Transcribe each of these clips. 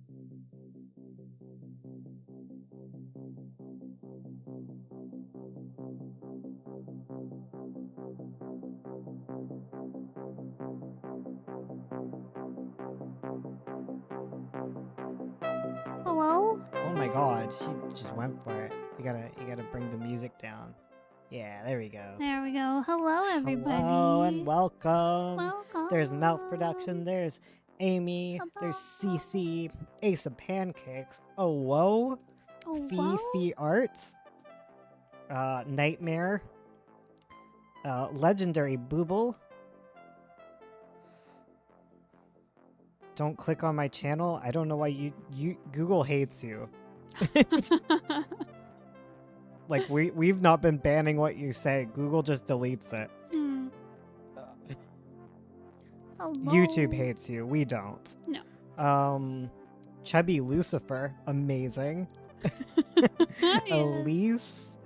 Hello? Oh my god, she just went for it. You gotta bring the music down. Yeah, there we go. There we go. Hello, everybody. Hello and welcome. Welcome. There's Mouth Production, there's Amy, there's Hello. Cece, Ace of Pancakes, oh whoa, Oh, wow. Fifi Arts, Nightmare, Legendary Booble. Don't click on my channel. I don't know why you Google hates you. Like we've not been banning what you say. Google just deletes it. Hello. YouTube hates you. We don't. No. Chubby Lucifer, amazing. Yeah. Elise,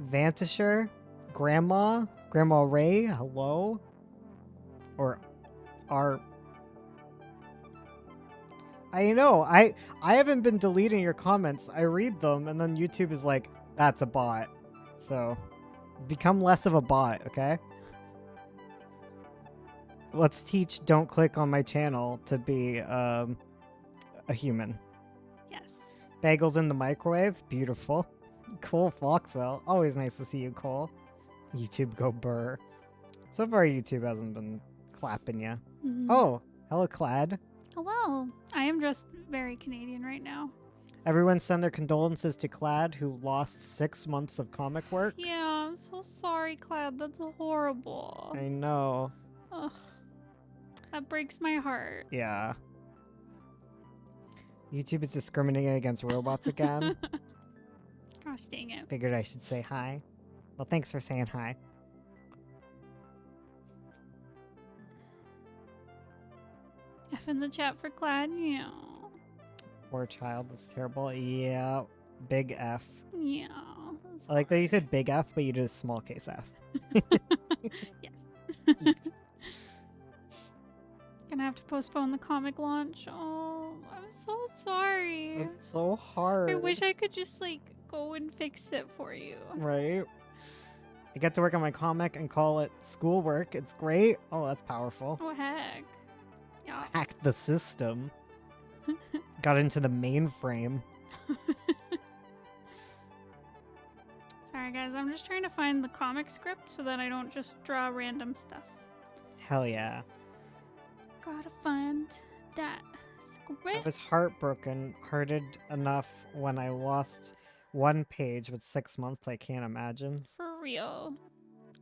Vantisher, Grandma Ray, hello. Or our I know, I haven't been deleting your comments. I read them and then YouTube is like, that's a bot. So become less of a bot, okay? Let's teach don't click on my channel to be a human. Yes. Bagels in the microwave, beautiful. Cole Foxwell, always nice to see you, Cole. YouTube go burr. So far YouTube hasn't been clapping ya. Oh, hello Clad. Hello. I am just very Canadian right now. Everyone send their condolences to Clad, who lost 6 months of comic work. Yeah, I'm so sorry, Cloud. That's horrible. I know. Ugh. That breaks my heart. Yeah. YouTube is discriminating against robots again. Gosh dang it. Figured I should say hi. Well, thanks for saying hi. F in the chat for Cloud. Yeah. Poor child, that's terrible. Yeah, big F. Yeah. I like that you said big F, but you did a small case F. Yes. Gonna have to postpone the comic launch. Oh, I'm so sorry. It's so hard. I wish I could just like go and fix it for you. Right? I get to work on my comic and call it schoolwork. It's great. Oh, that's powerful. Oh heck. Yeah. Hacked the system. Got into the mainframe. Sorry guys, I'm just trying to find the comic script so that I don't just draw random stuff. Hell yeah. Gotta find that script. I was hearted enough when I lost one page with 6 months. I can't imagine. For real.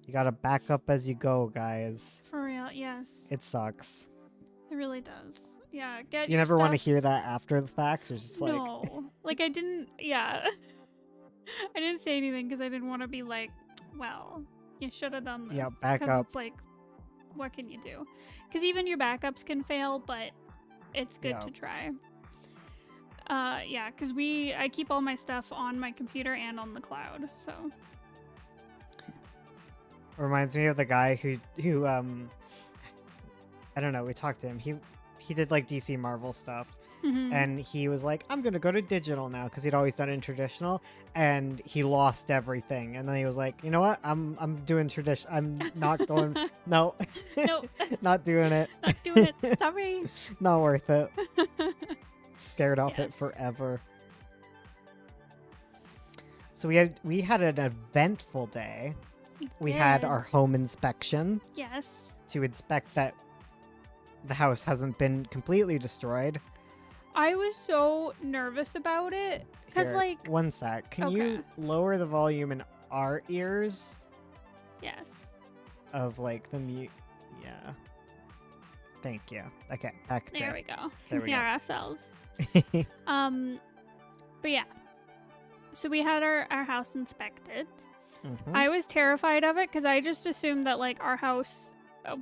You gotta back up as you go, guys. For real, yes. It sucks. It really does. Yeah, get You your never want to stuff- hear that after the fact? You're just like... No. Like I didn't, yeah. I didn't say anything because I didn't want to be like, well, you should have done this. Yeah, back 'Cause up. It's like, what can you do? Because even your backups can fail, but it's good Yeah. to try. Yeah, because I keep all my stuff on my computer and on the cloud, so. Reminds me of the guy who I don't know, we talked to him. He did like DC Marvel stuff. Mhm. And he was like, I'm gonna go to digital now, because he'd always done it in traditional, and he lost everything. And then he was like, you know what? I'm doing tradition. I'm not going. No, Nope. not doing it. Not doing it. Sorry. Not worth it. Scared off it Yes. forever. So we had an eventful day. We had our did. home inspection Yes. to inspect that the house hasn't been completely destroyed. I was so nervous about it because, Here, like, one sec. Can you lower the volume in our ears yes. of like the mute? Yeah. Thank you. Okay, back to There we go. There we Hear go. ourselves. But yeah. So we had our house inspected. Mhm. I was terrified of it because I just assumed that like our house,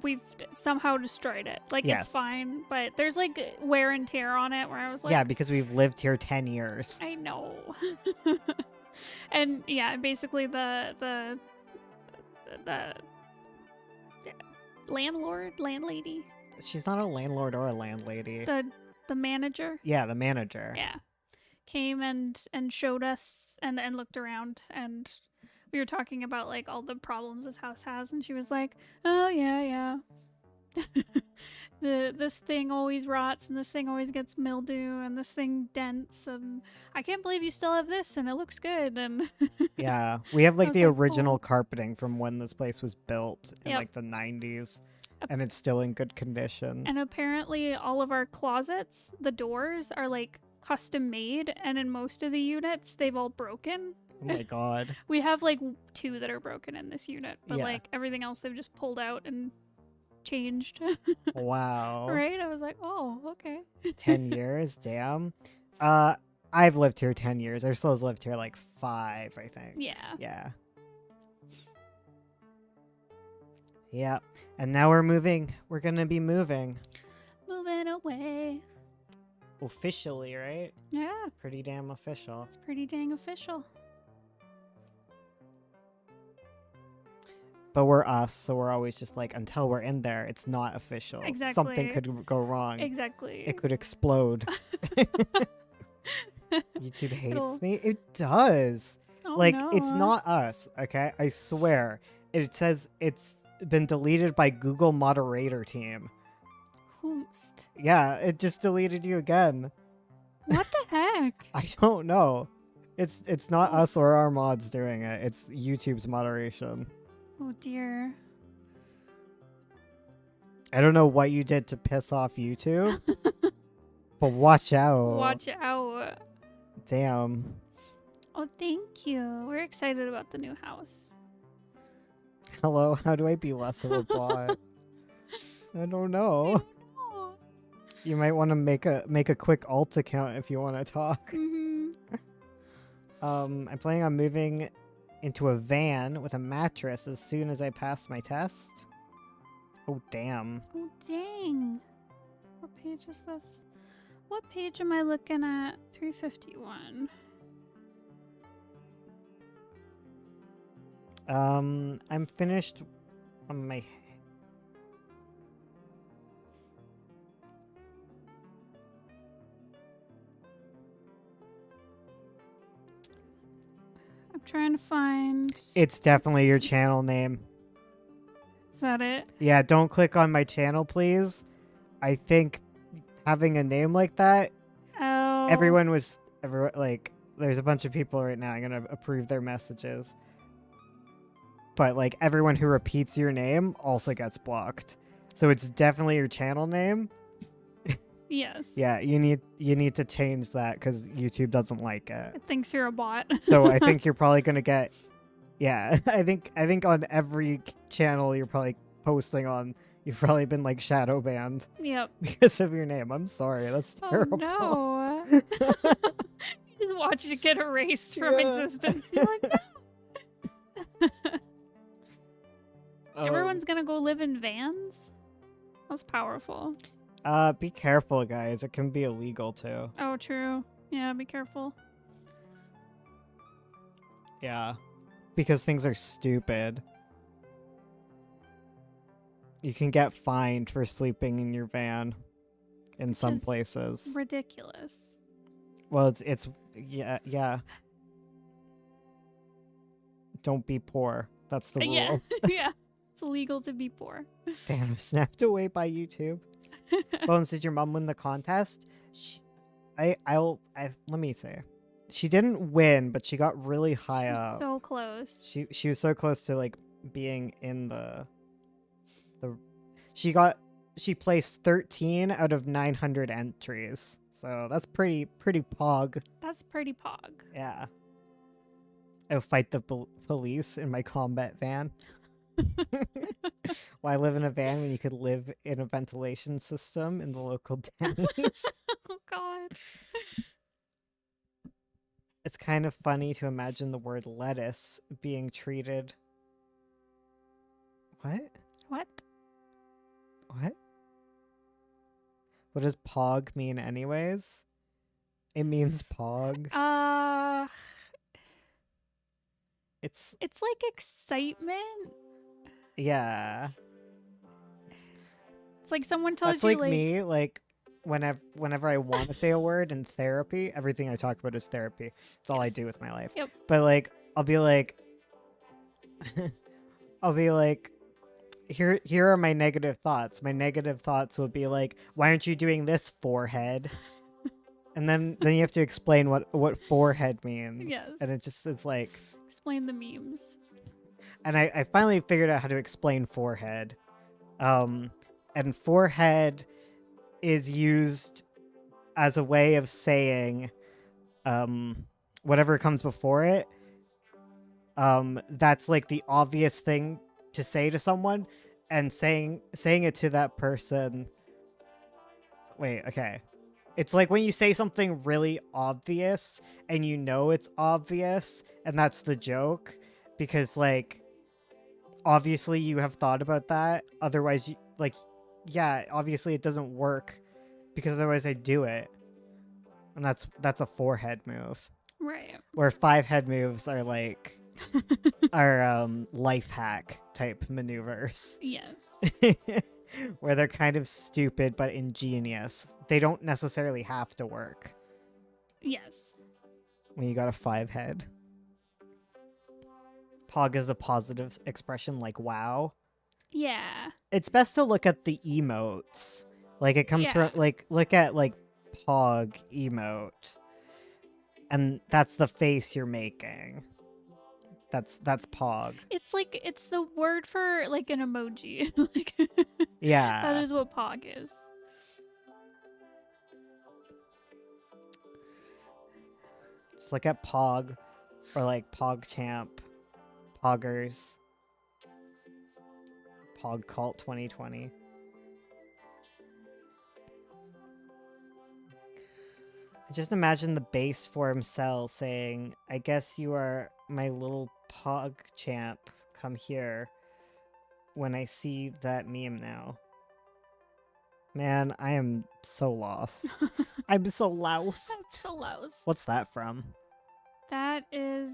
we've somehow destroyed it. Like Yes. it's fine, but there's like wear and tear on it where I was like, Yeah, because we've lived here 10 years. I know. And yeah, basically the landlady, She's not a landlord or a landlady. the the manager. Yeah, the manager. Yeah. Came and showed us and looked around, and we were talking about like all the problems this house has, and she was like, "Oh yeah. This thing always rots, and this thing always gets mildew, and this thing dents, and I can't believe you still have this, and it looks good." And Yeah, we have like was the like, original "Oh." carpeting from when this place was built in Yep. like the 90s, and it's still in good condition. And apparently all of our closets, the doors are like custom made, and in most of the units they've all broken. Oh my god. We have like 2 that are broken in this unit, but Yeah. like everything else they've just pulled out and changed. Wow. Right? I was like, "Oh, okay." 10 years, damn. I've lived here 10 years. Ursula's lived here like 5, I think. Yeah. Yeah. Yeah. And now we're moving. We're gonna be moving. Moving away. Officially, right? Yeah, Pretty damn official. it's pretty dang official. But we're us, so we're always just like, until we're in there, it's not official. Something Exactly. could go wrong. Exactly. It could explode. YouTube hates It'll- me. It does. Oh, Like, no. it's not us, okay? I swear. It says it's been deleted by Google moderator team. Whomst. Yeah, it just deleted you again. What the heck? I don't know. It's not us or our mods doing it. It's YouTube's moderation. Oh dear. I don't know what you did to piss off YouTube, but watch out. Watch out. Damn. Oh, thank you. We're excited about the new house. Hello, how do I be less of a bot? I don't know. Oh. You might want to make a quick alt account if you want to talk. Mm-hmm. I'm planning on moving into a van with a mattress as soon as I pass my test. Oh damn. Oh, dang. What page is this? What page am I looking at? 351. I'm finished on my. I'm trying to find. It's definitely your channel name. Is that it? Yeah, don't click on my channel, please. I think having a name like that, Oh. everyone, like, there's a bunch of people right now. I'm gonna approve their messages. But like everyone who repeats your name also gets blocked. So it's definitely your channel name. Yes. Yeah, you need to change that because YouTube doesn't like it. It thinks you're a bot. So I think you're probably gonna get. Yeah, I think on every channel you're probably posting on, you've probably been like shadow banned Yep. because of your name. I'm sorry, that's terrible. Oh no. You just watch it get erased from Yeah. existence. You're like, no. Um, Everyone's gonna go live in vans? That's powerful. Be careful, guys. It can be illegal too. Oh, true. Yeah, be careful. Yeah, because things are stupid. You can get fined for sleeping in your van in Which some is places. Ridiculous. Well, it's yeah. Don't be poor. That's the rule. Yeah. Yeah. It's illegal to be poor. Damn, snapped away by YouTube. Bones, did your mom win the contest? Let me say. She didn't win, but she got really high up. So close. She was so close to like being in the she placed 13 out of 900 entries. So that's pretty pog. That's pretty pog. Yeah. I'll fight the police in my combat van. Why live in a van when you could live in a ventilation system in the local Denny's? Oh god. It's kind of funny to imagine the word lettuce being treated. What? What? What? What does pog mean anyways? It means pog. It's It's like excitement. yeah. It's like someone tells That's you like like me, like whenever I want to say a word in therapy, everything I talk about is therapy. It's all I Yes. do with my life. Yep. But like, I'll be like, here are my negative thoughts. My negative thoughts will be like, why aren't you doing this, forehead? And then you have to explain what forehead means. Yes. And it's like, Explain the memes. and I finally figured out how to explain forehead. And forehead is used as a way of saying whatever comes before it. That's like the obvious thing to say to someone, and saying it to that person. Wait, okay. It's like when you say something really obvious and you know it's obvious, and that's the joke, because like obviously you have thought about that. Otherwise, you, like, yeah, obviously it doesn't work because otherwise I do it. And that's a forehead move. Right. Where 5 head moves are like are life hack type maneuvers. Yes. Where they're kind of stupid but ingenious. They don't necessarily have to work Yes. when you got a 5 head. Pog is a positive expression like wow. Yeah. It's best to look at the emotes. Like it comes Yeah. from like look at like Pog emote. And that's the face you're making. That's Pog. It's the word for like an emoji. Like Yeah. that is what Pog is. Just look at Pog or like PogChamp, Poggers, Pog Cult 2020. I just imagine the base form cell saying, I guess you are my little PogChamp. Come here when I see that meme now. Man, I am so lost. I'm so lost. That's so loud. What's that from? That is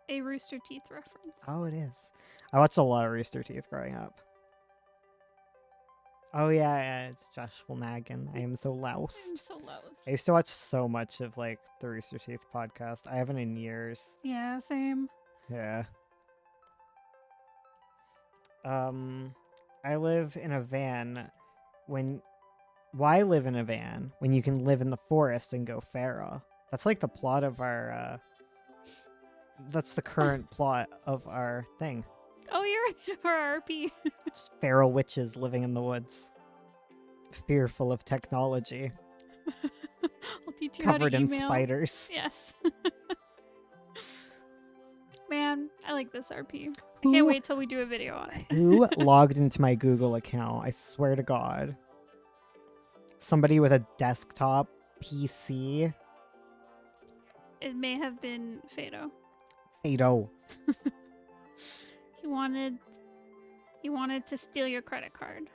a Rooster Teeth reference. Oh, it is. I watched a lot of Rooster Teeth growing up. Oh, yeah, it's Josh Flanagan. I am so I'm lost. so loud. I used to watch so much of, like, the Rooster Teeth podcast. I haven't in years. Yeah, same. Yeah. I live in a van when... Why live in a van when you can live in the forest and go feral? That's like the plot of our, That's the current plot of our thing. Oh, you're right for RP. Just feral witches living in the woods. Fearful of technology. I'll teach you Covered how to in email. spiders. Yes. Man, I like this RP. I can't wait till we do a video on it. Who logged into my Google account? I swear to God. Somebody with a desktop PC. It may have been Fado. Fado. He wanted to steal your credit card.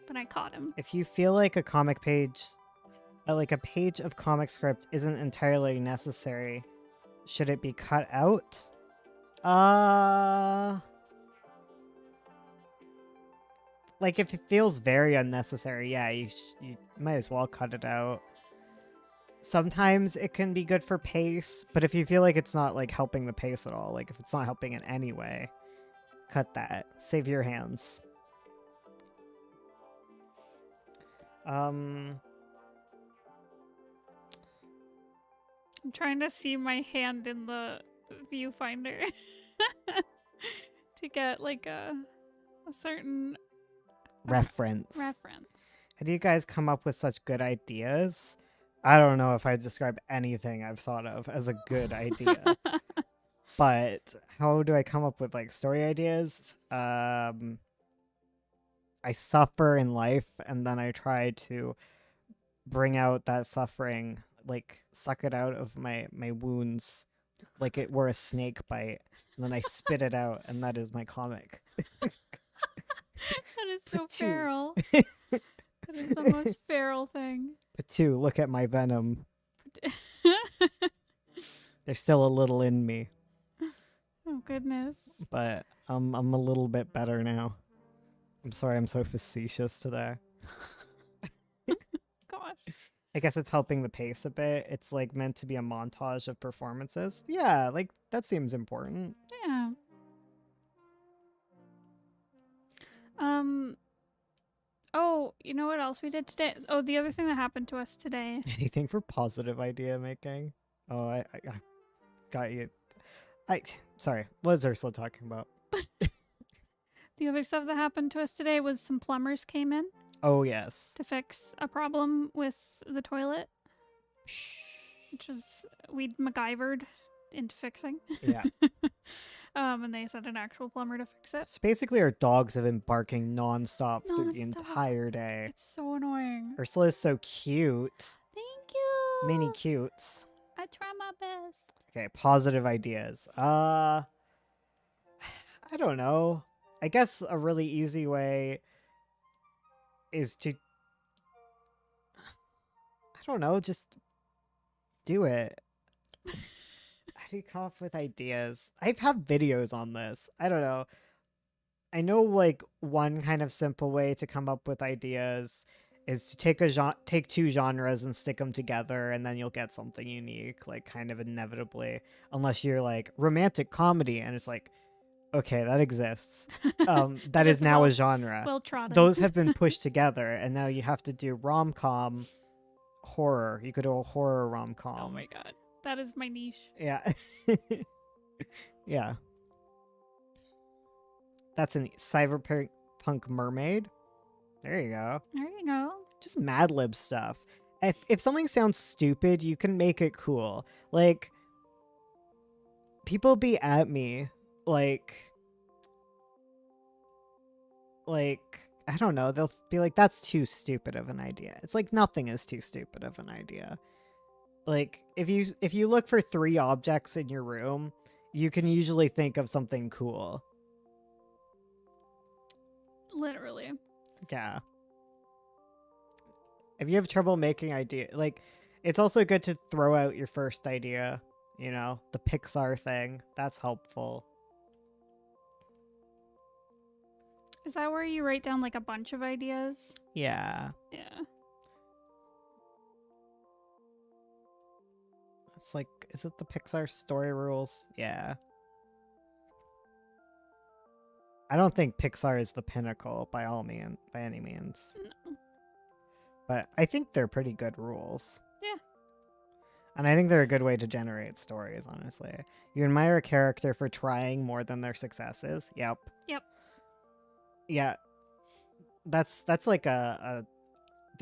But I caught him. If you feel like a comic page, like a page of comic script isn't entirely necessary, should it be cut out? Like if it feels very unnecessary, yeah, you might as well cut it out. Sometimes it can be good for pace, but if you feel like it's not like helping the pace at all, like if it's not helping in any way, cut that. Save your hands. I'm trying to see my hand in the viewfinder to get like a certain reference. reference. How do you guys come up with such good ideas? I don't know if I describe anything I've thought of as a good idea. But how do I come up with like story ideas? I suffer in life and then I try to bring out that suffering, like suck it out of my wounds like it were a snake bite, and then I spit it out, and that is my comic. That is so Pachoo. feral. That is the most feral thing. Pachoo, look at my venom. There's still a little in me, Oh goodness. but I'm a little bit better now. I'm sorry I'm so facetious today. gosh. I guess it's helping the pace a bit. It's like meant to be a montage of performances. Yeah, like that seems important. Yeah. Oh, you know what else we did today? Oh, the other thing that happened to us today. Anything for positive idea making? Oh, I got you. Sorry. What is Ursula talking about? The other stuff that happened to us today was some plumbers came in Oh yes. to fix a problem with the toilet, which was we'd MacGyvered into fixing. Yeah. And they sent an actual plumber to fix it. So basically, our dogs have been barking nonstop through the Non-stop. entire day. It's so annoying. Ursula is so cute. Thank you. Mini cutes. I try my best. Okay, positive ideas. I don't know. I guess a really easy way is to, I don't know, just do it. How do you come up with ideas? I have videos on this. I don't know. I know like one kind of simple way to come up with ideas is to take two genres and stick them together, and then you'll get something unique, like kind of inevitably, unless you're like romantic comedy and it's like, okay, that exists. That is now a genre. Well trodden. Those have been pushed together, and now you have to do rom-com horror. You could do a horror rom-com. Oh my god. That is my niche. Yeah. Yeah. That's an cyberpunk mermaid. There you go. There you go. Just Mad Lib stuff. If something sounds stupid, you can make it cool. Like, people be at me, like, I don't know, they'll be like, that's too stupid of an idea. It's like, nothing is too stupid of an idea. Like, if you look for 3 objects in your room, you can usually think of something cool. Literally. Yeah. If you have trouble making idea, like, it's also good to throw out your first idea, you know, the Pixar thing. That's helpful. Is that where you write down like a bunch of ideas? Yeah. Yeah. It's like, is it the Pixar story rules? Yeah. I don't think Pixar is the pinnacle by any means. No. But I think they're pretty good rules. Yeah. And I think they're a good way to generate stories, honestly. You admire a character for trying more than their successes. Yep. Yep. Yeah. That's like the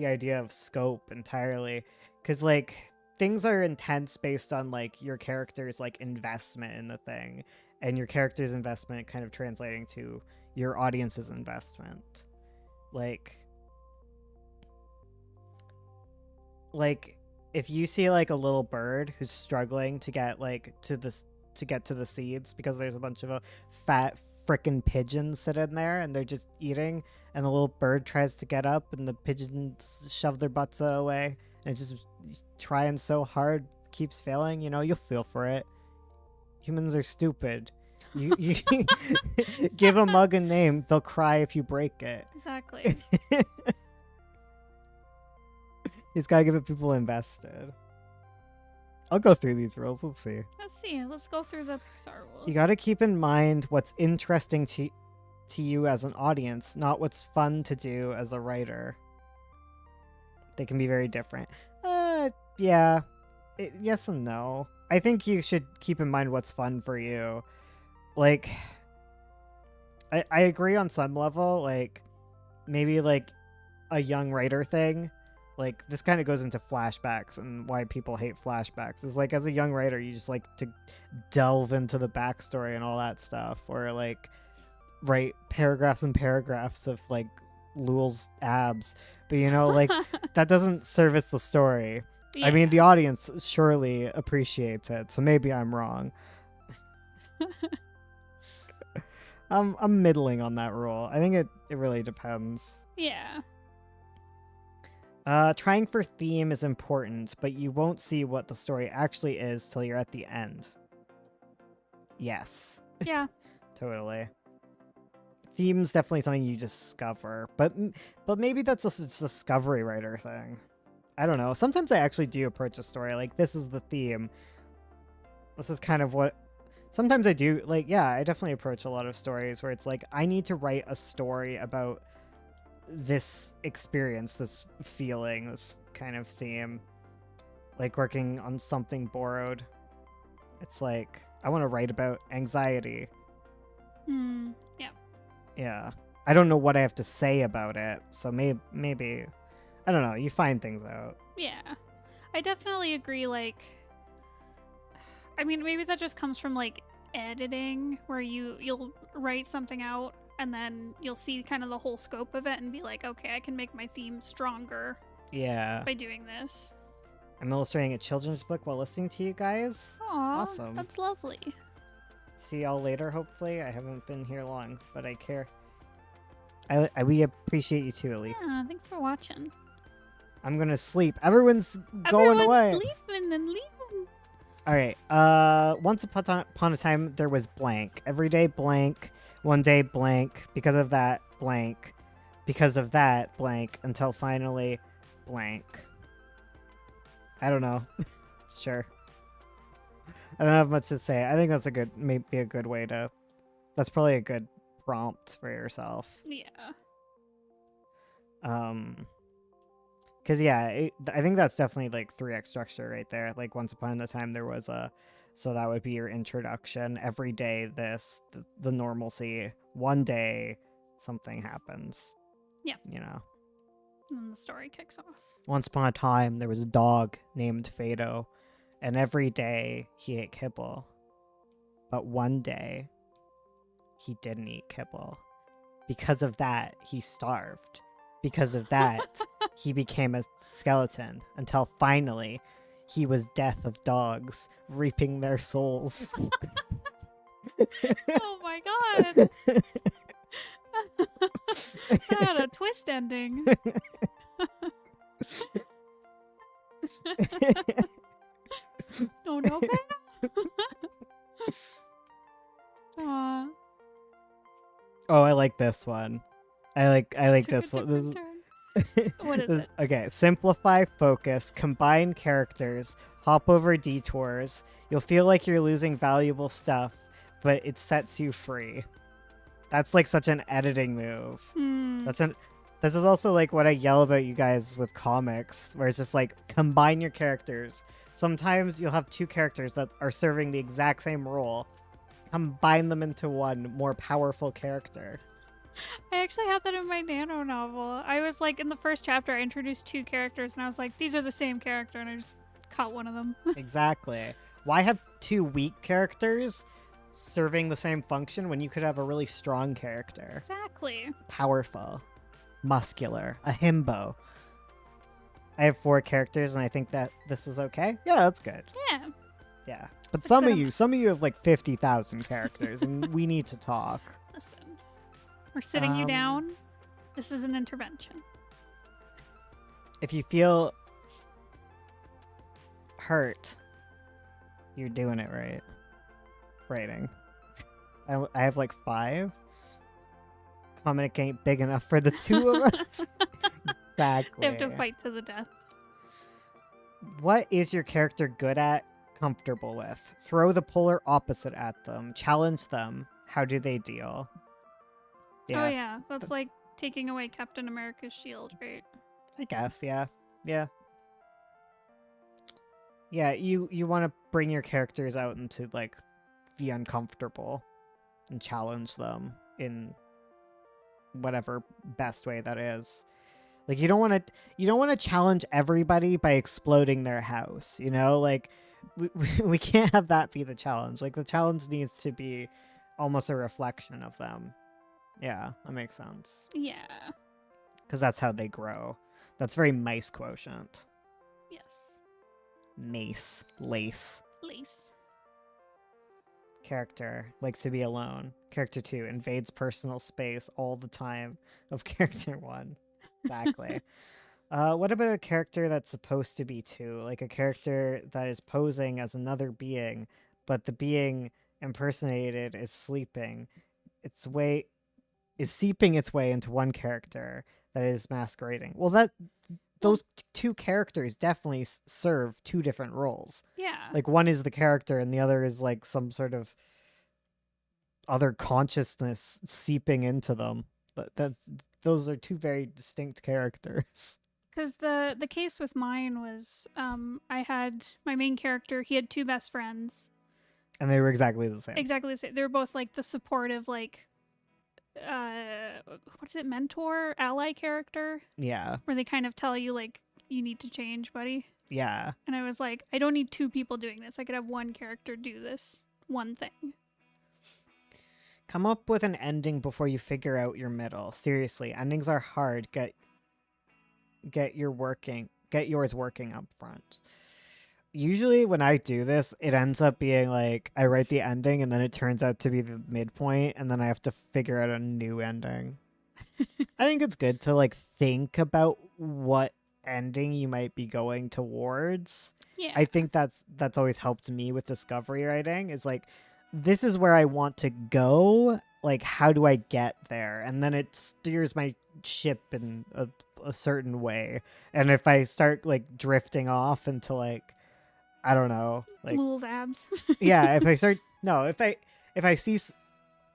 idea of scope entirely. 'Cause like things are intense based on like your character's like investment in the thing, and your character's investment kind of translating to your audience's investment. Like if you see like a little bird who's struggling to get like to the seeds because there's a bunch of fat frickin' pigeons sitting there and they're just eating, and the little bird tries to get up and the pigeons shove their butts away, and it's just trying so hard, keeps failing, you know, you'll feel for it. Humans are stupid. You give a mug a name, they'll cry if you break it. Exactly. He's gotta give it people invested. I'll go through these rules. Let's see. Let's see. Let's go through the Pixar rules. You gotta keep in mind what's interesting to you as an audience, not what's fun to do as a writer. They can be very different. Yeah. Yes and no. I think you should keep in mind what's fun for you. Like, I agree on some level. Like, maybe like a young writer thing. Like, this kind of goes into flashbacks and why people hate flashbacks. Is like, as a young writer, you just like to delve into the backstory and all that stuff. Or like write paragraphs and paragraphs of like Lul's abs. But you know, like, that doesn't service the story. Yeah. I mean, the audience surely appreciates it, so maybe I'm wrong. I'm middling on that rule. I think it really depends. Yeah. Trying for theme is important, but you won't see what the story actually is till you're at the end. Yes. Yeah. Totally. Theme's definitely something you discover, but maybe that's a discovery writer thing. I don't know. Sometimes I actually do approach a story like this is the theme. This is kind of what. Sometimes I do like yeah. I definitely approach a lot of stories where it's like I need to write a story about this experience, this feeling, this kind of theme. Like working on something borrowed. It's like I want to write about anxiety. Yeah. Yeah. I don't know what I have to say about it, so maybe I don't know. You find things out. Yeah. I definitely agree. Like, I mean, maybe that just comes from like editing, where you'll write something out and then you'll see kind of the whole scope of it and be like, okay, I can make my theme stronger Yeah. by doing this. I'm illustrating a children's book while listening to you guys. Aw, Awesome. that's lovely. See y'all later, hopefully. I haven't been here long, but I care. We appreciate you too, Elise. Yeah, thanks for watching. I'm gonna sleep. Everyone's going away. Sleeping and leaving. All right. Once upon a time, there was blank. Every day, blank. One day, blank. Because of that, blank. Because of that, blank. Until finally, blank. I don't know. Sure. I don't have much to say. I think that's maybe a good way to. That's probably a good prompt for yourself. Yeah. Because I think that's definitely like 3x structure right there. Like once upon a time there was a, so that would be your introduction. Every day the normalcy. One day something happens. Yeah. You know. And then the story kicks off. Once upon a time there was a dog named Fado, and every day he ate kibble. But one day he didn't eat kibble. Because of that, he starved. Because of that, he became a skeleton until finally he was death of dogs, reaping their souls. Oh my god! That had a twist ending. Oh no, Ben! Aw. Oh, I like this one. I like Took this a one. This different turn. What is it? Okay, simplify, focus, combine characters, hop over detours. You'll feel like you're losing valuable stuff, but it sets you free. That's like such an editing move. This is also like what I yell about you guys with comics, where it's just like combine your characters. Sometimes you'll have two characters that are serving the exact same role. Combine them into one more powerful character. I actually had that in my Nano novel. I was like, in the first chapter, I introduced two characters, and I was like, these are the same character, and I just caught one of them. Exactly. Why have two weak characters serving the same function when you could have a really strong character? Exactly. Powerful. Muscular. A himbo. I have 4 characters, and I think that this is okay. Yeah, that's good. Yeah. Yeah. But It's a some good of you have like 50,000 characters, and we need to talk. Listen, we're sitting you down. This is an intervention. If you feel hurt, you're doing it right. Writing. I have like 5. Comic ain't big enough for the 2 of us. Exactly. They have to fight to the death. What is your character good at, comfortable with? Throw the polar opposite at them. Challenge them. How do they deal? Oh yeah, that's like taking away Captain America's shield, right? I guess, yeah. Yeah. Yeah, you want to bring your characters out into like the uncomfortable and challenge them in whatever best way that is. Like you don't want to challenge everybody by exploding their house, you know? Like we can't have that be the challenge. Like the challenge needs to be almost a reflection of them. Yeah, that makes sense. Yeah. Because that's how they grow. That's very mice quotient. Yes. Mace. Lace. Lace. Character likes to be alone. Character 2 invades personal space all the time of character 1. Exactly. What about a character that's supposed to be 2? Like a character that is posing as another being, but the being impersonated is sleeping. Is seeping its way into one character that is masquerading. Well, those two characters definitely serve two different roles. Yeah. Like one is the character and the other is like some sort of other consciousness seeping into them. But those are two very distinct characters. Because the case with mine was, I had my main character. He had two best friends. And they were exactly the same. Exactly the same. They were both like the supportive, like, what's it, mentor, ally character, Yeah. where they kind of tell you like you need to change, buddy. Yeah. And I was like, I don't need two people doing this. I could have one character do this one thing. Come up with an ending before you figure out your middle. Seriously, endings are hard. Get yours working up front. Usually when I do this, it ends up being like I write the ending and then it turns out to be the midpoint and then I have to figure out a new ending. I think it's good to like think about what ending you might be going towards. Yeah. I think that's always helped me with discovery writing is like this is where I want to go. Like, how do I get there? And then it steers my ship in a certain way. And if I start like drifting off into like, I don't know, like Lul's abs. yeah, if I see,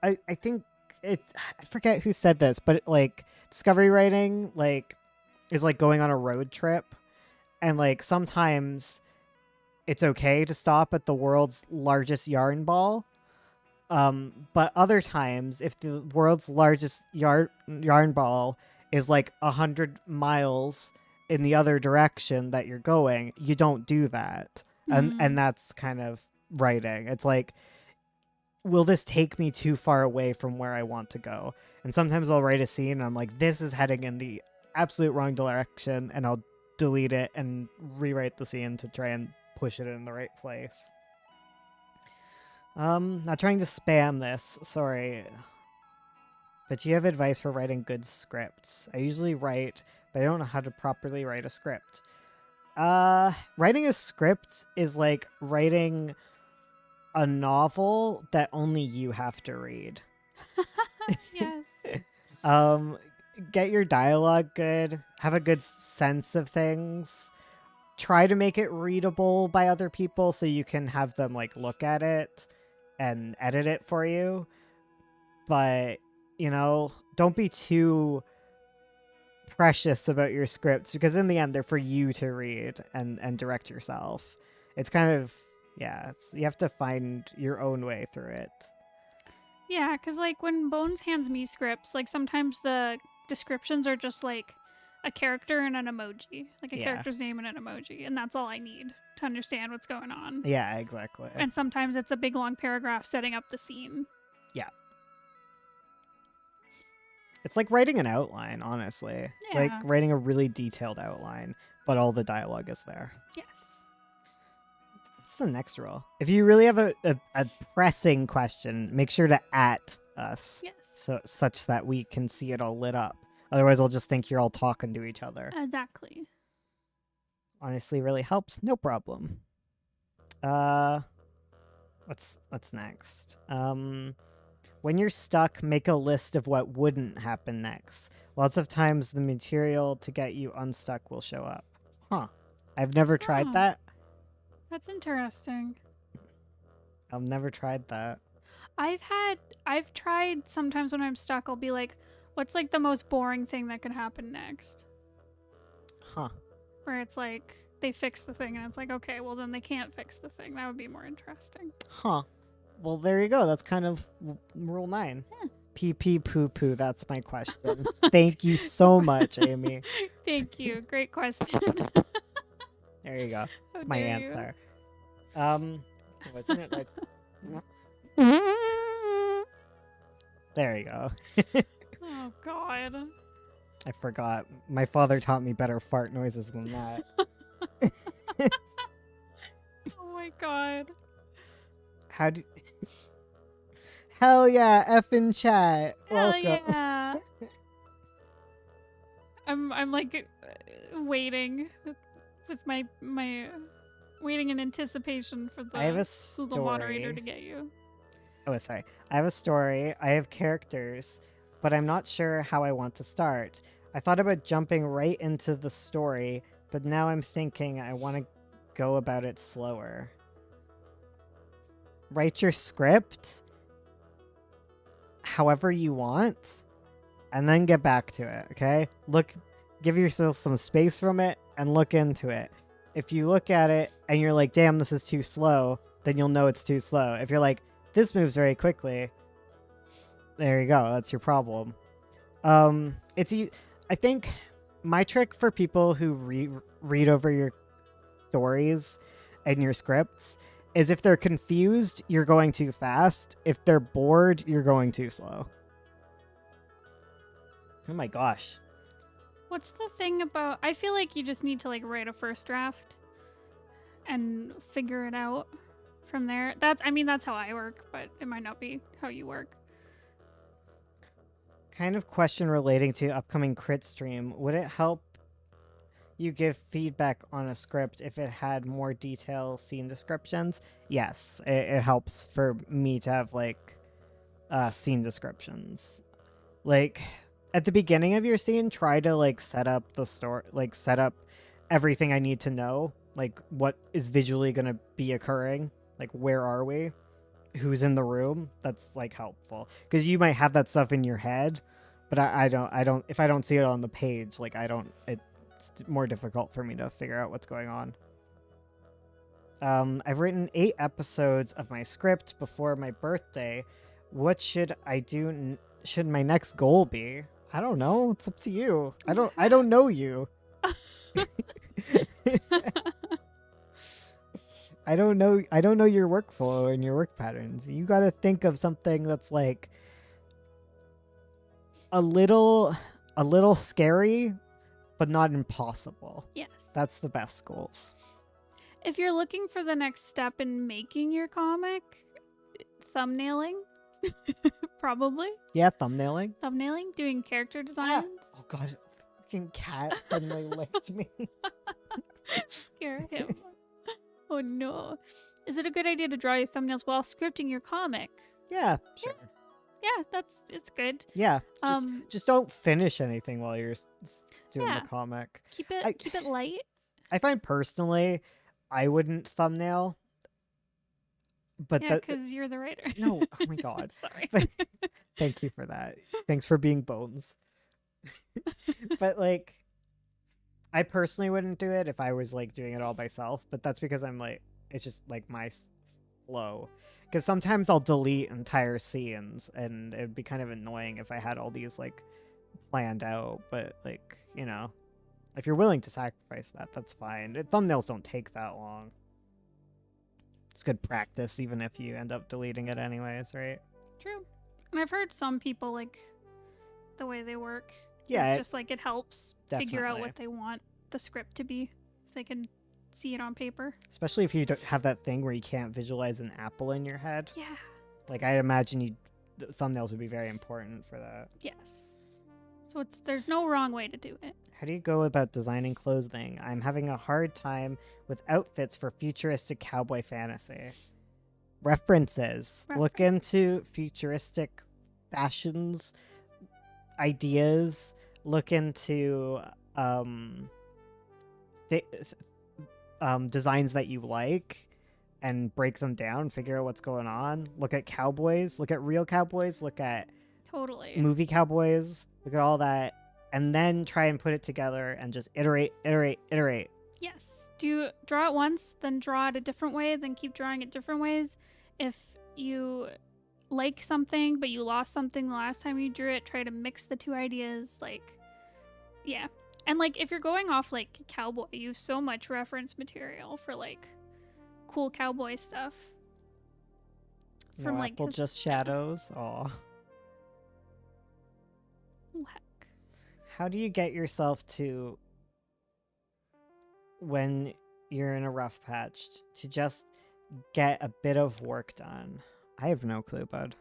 I think it's, I forget who said this, but like discovery writing like is like going on a road trip, and like sometimes it's okay to stop at the world's largest yarn ball. But other times, if the world's largest yarn ball is like 100 miles in the other direction that you're going, you don't do that. And that's kind of writing. It's like, will this take me too far away from where I want to go? And sometimes I'll write a scene and I'm like, this is heading in the absolute wrong direction, and I'll delete it and rewrite the scene to try and push it in the right place. Not trying to spam this, sorry. But do you have advice for writing good scripts? I usually write, but I don't know how to properly write a script. Writing a script is like writing a novel that only you have to read. Yes. Get your dialogue good, have a good sense of things. Try to make it readable by other people so you can have them like look at it and edit it for you. But, you know, don't be too precious about your scripts, because in the end they're for you to read and direct yourself. It's kind of, yeah, you have to find your own way through it. Yeah, because like when Bones hands me scripts, like sometimes the descriptions are just like a character and an emoji, like a character's name and an emoji, and that's all I need to understand what's going on. Yeah, exactly. And sometimes it's a big long paragraph setting up the scene. Yeah. It's like writing an outline, honestly. It's like writing a really detailed outline, but all the dialogue is there. Yes. What's the next rule? If you really have a pressing question, make sure to @ us. Yes. So such that we can see it all lit up. Otherwise, I'll just think you're all talking to each other. Exactly. Honestly, really helps. No problem. What's next? When you're stuck, make a list of what wouldn't happen next. Lots of times the material to get you unstuck will show up. Huh. I've never tried that. That's interesting. I've never tried that. I've tried sometimes when I'm stuck, I'll be like, what's like the most boring thing that could happen next? Huh. Where it's like they fix the thing and it's like, okay, well then they can't fix the thing. That would be more interesting. Huh. Well, there you go. That's kind of rule 9. Yeah. Pee pee poo poo. That's my question. Thank you so much, Amy. Thank you. Great question. There you go. That's my answer. What's in it? Like... There you go. Oh, God. I forgot. My father taught me better fart noises than that. Oh, my God. Hell yeah, effing chat. Hell Welcome. yeah. I'm like waiting with my waiting in anticipation for the I have a Google moderator to get you. Oh, sorry. I have a story. I have characters, but I'm not sure how I want to start. I thought about jumping right into the story, but now I'm thinking I want to go about it slower. Write your script however you want, and then get back to it, okay? Give yourself some space from it and look into it. If you look at it and you're like, damn, this is too slow, then you'll know it's too slow. If you're like, this moves very quickly, there you go. That's your problem. I think my trick for people who read over your stories and your scripts is if they're confused, you're going too fast. If they're bored, you're going too slow. Oh my gosh. What's the thing about... I feel like you just need to, like, write a first draft and figure it out from there. That's how I work, but it might not be how you work. Kind of question relating to upcoming crit stream. Would it help you give feedback on a script if it had more detailed scene descriptions? Yes, it helps for me to have, like, scene descriptions. Like, at the beginning of your scene, try to, like, set up the story, like, set up everything I need to know, like, what is visually going to be occurring, like, where are we, who's in the room. That's, like, helpful, because you might have that stuff in your head, but I don't, if I don't see it on the page, like, it's more difficult for me to figure out what's going on. I've written 8 episodes of my script before my birthday. What should I do? Should my next goal be? I don't know. It's up to you. I don't know you. I don't know your workflow and your work patterns. You got to think of something that's like a little scary, but not impossible. Yes. That's the best goals. If you're looking for the next step in making your comic, thumbnailing, probably. Yeah, thumbnailing. Thumbnailing, doing character designs. Oh god, fucking cat suddenly licked me. Scare him. Oh no. Is it a good idea to draw your thumbnails while scripting your comic? Yeah, sure. Yeah, it's good. Yeah, just don't finish anything while you're doing Yeah. the comic. Keep it light. I find personally, I wouldn't thumbnail, but Yeah, because you're the writer. No, oh my god. Sorry. Thank you for that. Thanks for being Bones. But like, I personally wouldn't do it if I was like doing it all myself, but that's because I'm like, it's just like my flow. Because sometimes I'll delete entire scenes and it'd be kind of annoying if I had all these like planned out, but like, you know, if you're willing to sacrifice that, that's fine. Thumbnails don't take that long. It's good practice, even if you end up deleting it anyways, right? True. And I've heard some people like the way they work. Yeah, it's just like it helps figure out definitely. what they want the script to be. If they can see it on paper. Especially if you don't have that thing where you can't visualize an apple in your head. Yeah. Like, I imagine the thumbnails would be very important for that. Yes. So there's no wrong way to do it. How do you go about designing clothing? I'm having a hard time with outfits for futuristic cowboy fantasy. References. Look into futuristic fashions, ideas. Look into designs that you like and break them down, figure out what's going on. Look at cowboys. Look at real cowboys. Look at Totally. movie cowboys. Look at all that. And then try and put it together and just iterate. Yes. Draw it once, then draw it a different way, then keep drawing it different ways. If you like something, but you lost something the last time you drew it, try to mix the two ideas. Like, yeah. And, like, if you're going off, like, cowboy, you have so much reference material for, like, cool cowboy stuff. From, no apple, just shadows. Aw. Oh, heck. How do you get yourself to, when you're in a rough patch, to just get a bit of work done? I have no clue, bud.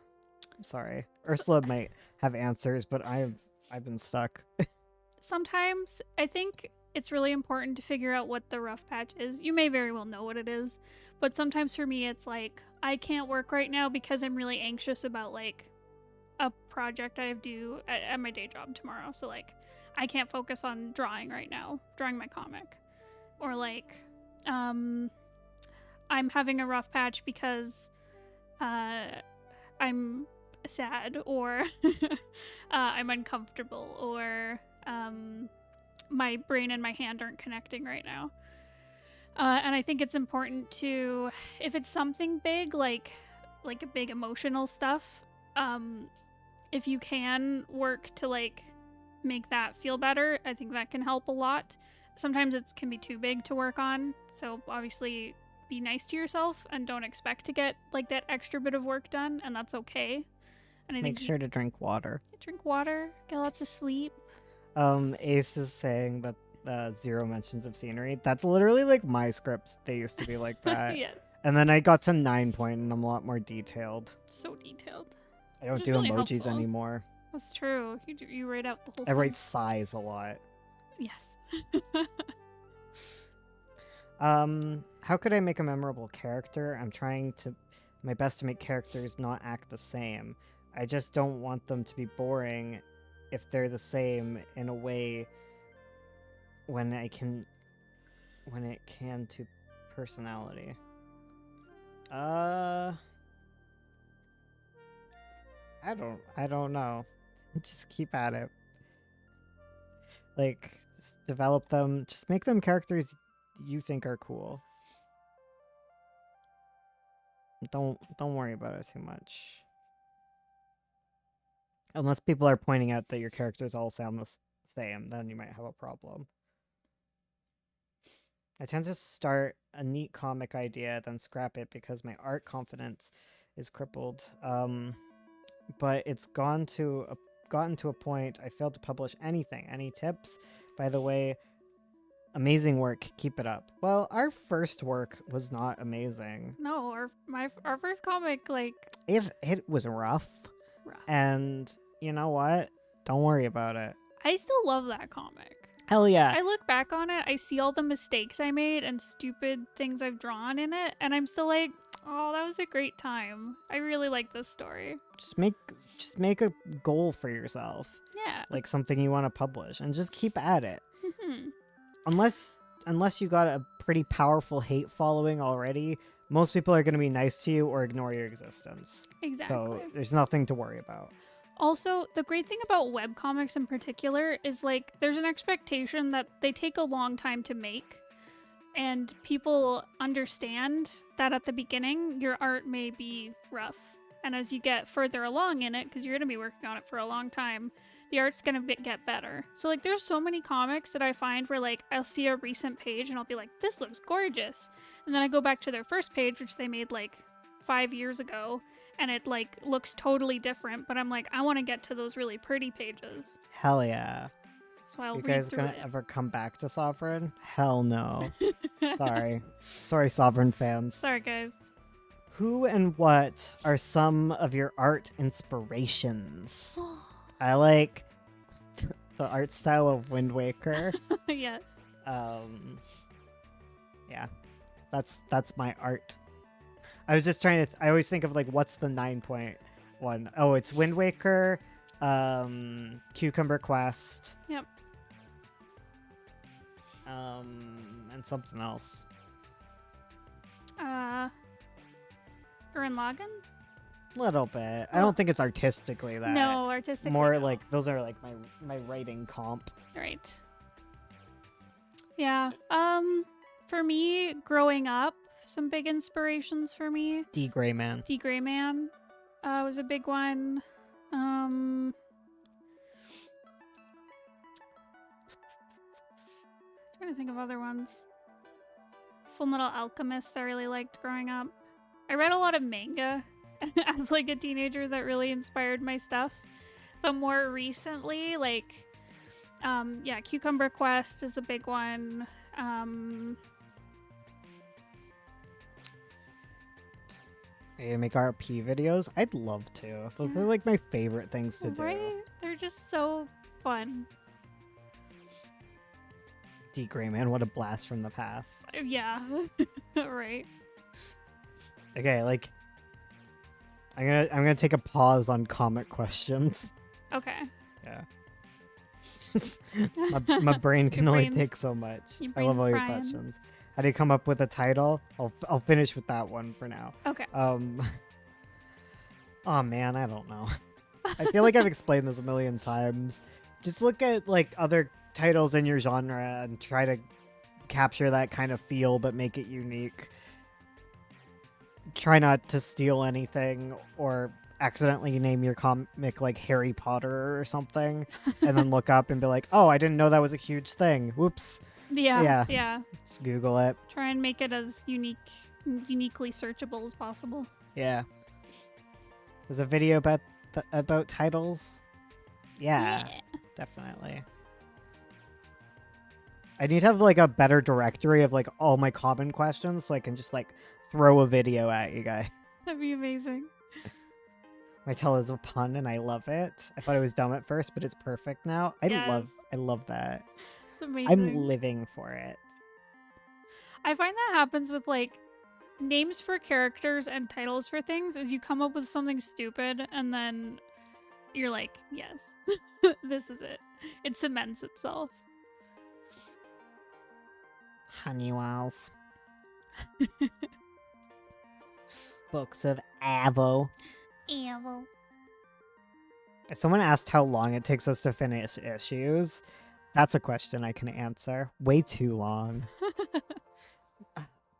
I'm sorry. Ursula might have answers, but I've been stuck. Sometimes I think it's really important to figure out what the rough patch is. You may very well know what it is, but sometimes for me it's like, I can't work right now because I'm really anxious about like a project I have due at my day job tomorrow. So like I can't focus on drawing right now, drawing my comic. Or like I'm having a rough patch because I'm sad, or I'm uncomfortable, or my brain and my hand aren't connecting right now. And I think it's important to, if it's something big, like a big emotional stuff, if you can work to like make that feel better, I think that can help a lot. Sometimes it can be too big to work on, so obviously be nice to yourself and don't expect to get like that extra bit of work done, and that's okay. And I Make think sure to drink water. drink water, get lots of sleep. Ace is saying that 0 mentions of scenery. That's literally like my scripts. They used to be like that. Yeah, And then I got to 9 point and I'm a lot more detailed. so detailed. I don't Which is do really emojis helpful. anymore. That's true. You write out the whole I thing. write sighs a lot. Yes. How could I make a memorable character? I'm trying to my best to make characters not act the same. I just don't want them to be boring if they're the same in a way when it can to personality. I don't know. Just keep at it. Like, just develop them. Just make them characters you think are cool. Don't worry about it too much. Unless people are pointing out that your characters all sound the same, then you might have a problem. I tend to start a neat comic idea, then scrap it because my art confidence is crippled. But it's gotten to a point I failed to publish anything. Any tips? By the way, amazing work. Keep it up. Well, our first work was not amazing. No, our first comic, like, It was rough. And you know what? Don't worry about it. I still love that comic. Hell yeah. I look back on it, I see all the mistakes I made and stupid things I've drawn in it, and I'm still like, oh, that was a great time. I really like this story. Just make a goal for yourself. Yeah. Like something you want to publish and just keep at it. Mm-hmm. Unless you got a pretty powerful hate following already, most people are going to be nice to you or ignore your existence. Exactly. So there's nothing to worry about. Also, the great thing about webcomics in particular is like there's an expectation that they take a long time to make, and people understand that at the beginning your art may be rough, and as you get further along in it, because you're going to be working on it for a long time, the art's going to get better. So like there's so many comics that I find where like I'll see a recent page and I'll be like, this looks gorgeous, and then I go back to their first page, which they made like 5 years ago, and it like looks totally different, but I'm like, I want to get to those really pretty pages. Hell yeah. So I'll You read guys through gonna it. ever come back to Sovereign? Hell no. Sorry, Sovereign fans. Sorry, guys. Who and what are some of your art inspirations? I like the art style of Wind Waker. Yes. Yeah, that's my art. I was just trying to. I always think of like, what's the 9-point one? Oh, it's Wind Waker, Cucumber Quest. Yep. And something else. Gurren Lagann? Little bit. I don't think it's artistically that. No, artistically. More no. like those are like my writing comp. Right. Yeah. For me, growing up, some big inspirations for me. D. Gray Man. D. Gray Man was a big one. Trying to think of other ones. Full Metal Alchemist I really liked growing up. I read a lot of manga as like a teenager that really inspired my stuff. But more recently, like yeah, Cucumber Quest is a big one. You make RP videos? I'd love to. Those are like my favorite things to do. Right? They're just so fun. D. Gray Man, what a blast from the past. Yeah. Right. Okay, like I'm gonna take a pause on comic questions. Okay. Yeah. my brain can only brain's- take so much. your I love brain's all your frying. questions. How do you come up with a title? I'll finish with that one for now. Okay. Oh man, I don't know. I feel like I've explained this a million times. Just look at like other titles in your genre and try to capture that kind of feel but make it unique. Try not to steal anything or accidentally name your comic like Harry Potter or something and then look up and be like, "Oh, I didn't know that was a huge thing. Whoops." Yeah. Just Google it. Try and make it as uniquely searchable as possible. Yeah. There's a video about titles. Yeah, definitely. I need to have like a better directory of like all my common questions so I can just like throw a video at you guys. That'd be amazing. My tell is a pun and I love it. I thought it was dumb at first, but it's perfect now. I love that. It's amazing. I'm living for it. I find that happens with like names for characters and titles for things is you come up with something stupid and then you're like, yes, this is it. It cements itself. Honeywells. Books of Avo. If someone asked how long it takes us to finish issues, that's a question I can answer. Way too long.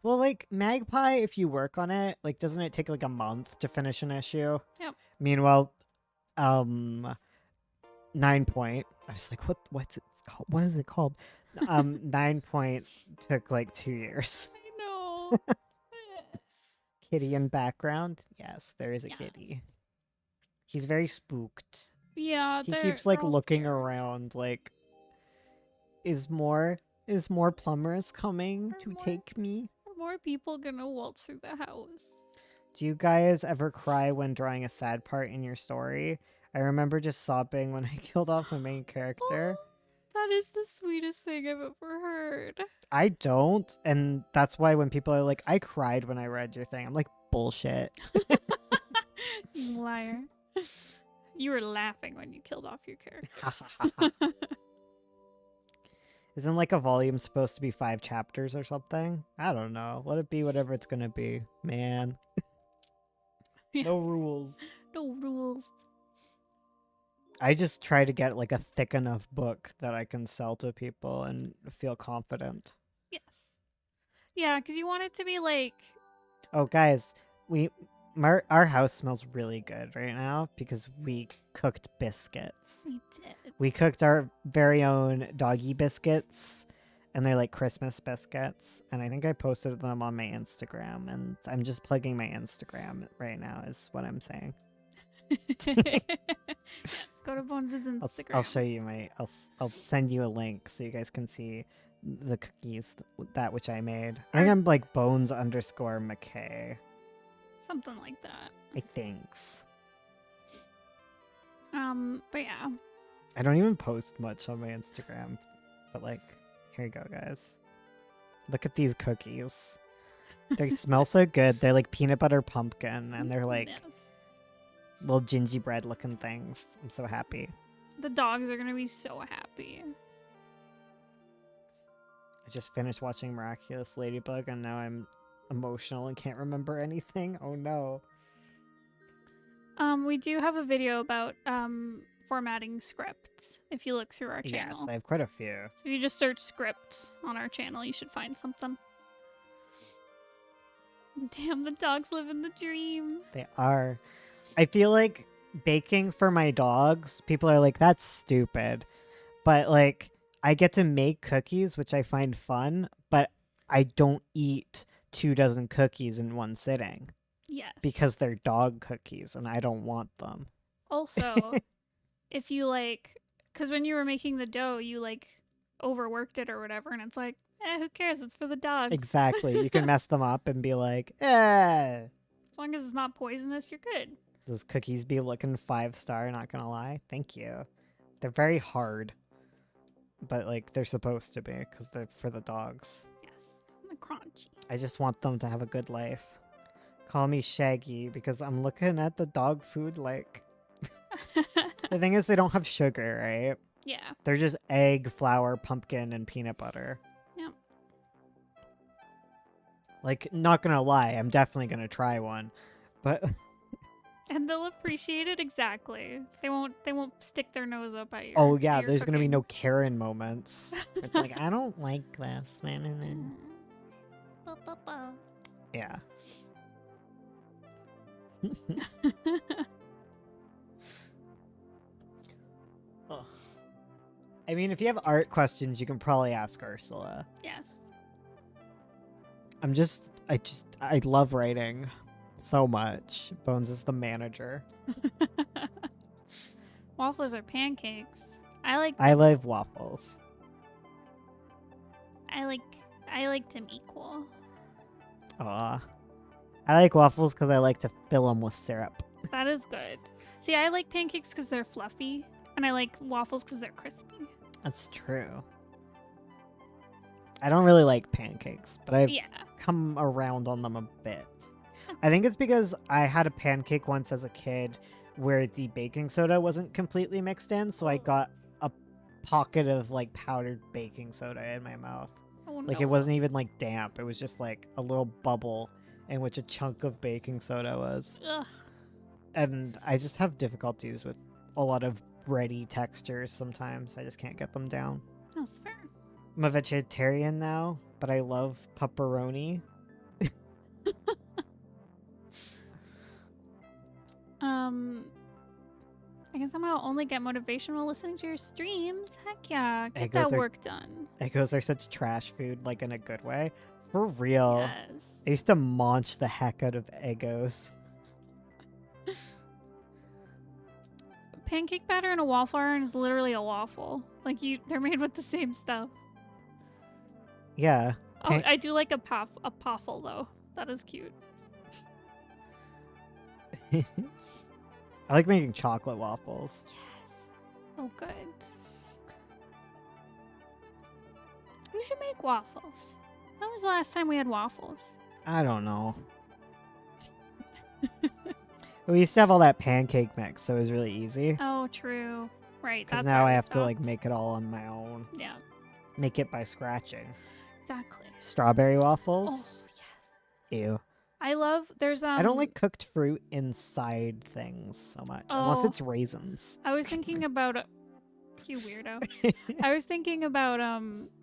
Well, like Magpie, if you work on it, like doesn't it take like a month to finish an issue? Yep. Meanwhile, 9 Point. I was like, what's it called? What is it called? 9 Point took like 2 years. I know. Kitty in background. Yes, there is a kitty. He's very spooked. Yeah, He keeps like looking around like, is more plumbers coming to take me? Are more people gonna waltz through the house? Do you guys ever cry when drawing a sad part in your story? I remember just sobbing when I killed off the main character. Oh, that is the sweetest thing I've ever heard. I don't, and that's why when people are like, I cried when I read your thing, I'm like, bullshit. You liar. You were laughing when you killed off your characters. Isn't like a volume supposed to be 5 chapters or something? I don't know. Let it be whatever it's gonna be, man. Yeah. No rules. No rules. I just try to get like a thick enough book that I can sell to people and feel confident. Yes. Yeah, because you want it to be like... Oh, guys, our house smells really good right now because we cooked biscuits. We did. We cooked our very own doggy biscuits, and they're like Christmas biscuits. And I think I posted them on my Instagram, and I'm just plugging my Instagram right now is what I'm saying. Yes, go to Bones' Instagram. I'll show you I'll send you a link so you guys can see the cookies that which I made. I think I'm like Bones_McKay. Something like that. I thinks. But yeah. I don't even post much on my Instagram, but like, here you go, guys. Look at these cookies. They smell so good. They're like peanut butter pumpkin, and they're like Yes. little gingerbread looking things. I'm so happy. The dogs are gonna be so happy. I just finished watching Miraculous Ladybug, and now I'm emotional and can't remember anything. Oh no. We do have a video about formatting scripts if you look through our channel. Yes, I have quite a few. So if you just search scripts on our channel, you should find something. Damn, the dogs live in the dream. They are. I feel like baking for my dogs, people are like, that's stupid. But like, I get to make cookies, which I find fun, but I don't eat 24 cookies in one sitting. Yes. Because they're dog cookies and I don't want them. Also, if you like, because when you were making the dough, you like overworked it or whatever, and it's like, who cares? It's for the dogs. Exactly. You can mess them up and be like, As long as it's not poisonous, you're good. Those cookies be looking 5-star, not gonna lie. Thank you. They're very hard. But like, they're supposed to be because they're for the dogs. Yes. The crunchy. I just want them to have a good life. Call me Shaggy because I'm looking at the dog food like. The thing is, they don't have sugar, right? Yeah. They're just egg, flour, pumpkin, and peanut butter. Yep. Like, not gonna lie, I'm definitely gonna try one, but And they'll appreciate it exactly. They won't stick their nose up at your. oh yeah, at your there's gonna be cooking. no Karen moments. It's like I don't like this. Mm. Ba, ba, ba. Yeah. Ugh. I mean, if you have art questions, you can probably ask Ursula. Yes. I love writing so much. Bones is the manager. Waffles are pancakes. I like waffles. I like them equal. Aw. I like waffles because I like to fill them with syrup. That is good. See, I like pancakes because they're fluffy, and I like waffles because they're crispy. That's true. I don't really like pancakes, but I've Yeah. come around on them a bit. I think it's because I had a pancake once as a kid where the baking soda wasn't completely mixed in, so I got a pocket of like powdered baking soda in my mouth. Oh, Like no. it wasn't even like damp. It was just like a little bubble in which a chunk of baking soda was. Ugh. And I just have difficulties with a lot of bready textures sometimes. I just can't get them down. That's fair. I'm a vegetarian now, but I love pepperoni. I can somehow only get motivation while listening to your streams. Heck yeah, get Egos that are- work done. Egos are such trash food, like in a good way. For real. Yes. I used to munch the heck out of Egos. Pancake batter in a waffle iron is literally a waffle. Like they're made with the same stuff. Yeah. Oh, I do like a poffle though. That is cute. I like making chocolate waffles. Yes. So good. We should make waffles. When was the last time we had waffles? I don't know. We used to have all that pancake mix, so it was really easy. Oh, true. Right. Because That's now why I we have to like stopped. make it all on my own. Yeah. Make it by scratching. Exactly. Strawberry Oh waffles? yes. Ew. I love. There's I don't like cooked fruit inside things so much, unless Oh. it's raisins. I was thinking about you weirdo. I was thinking about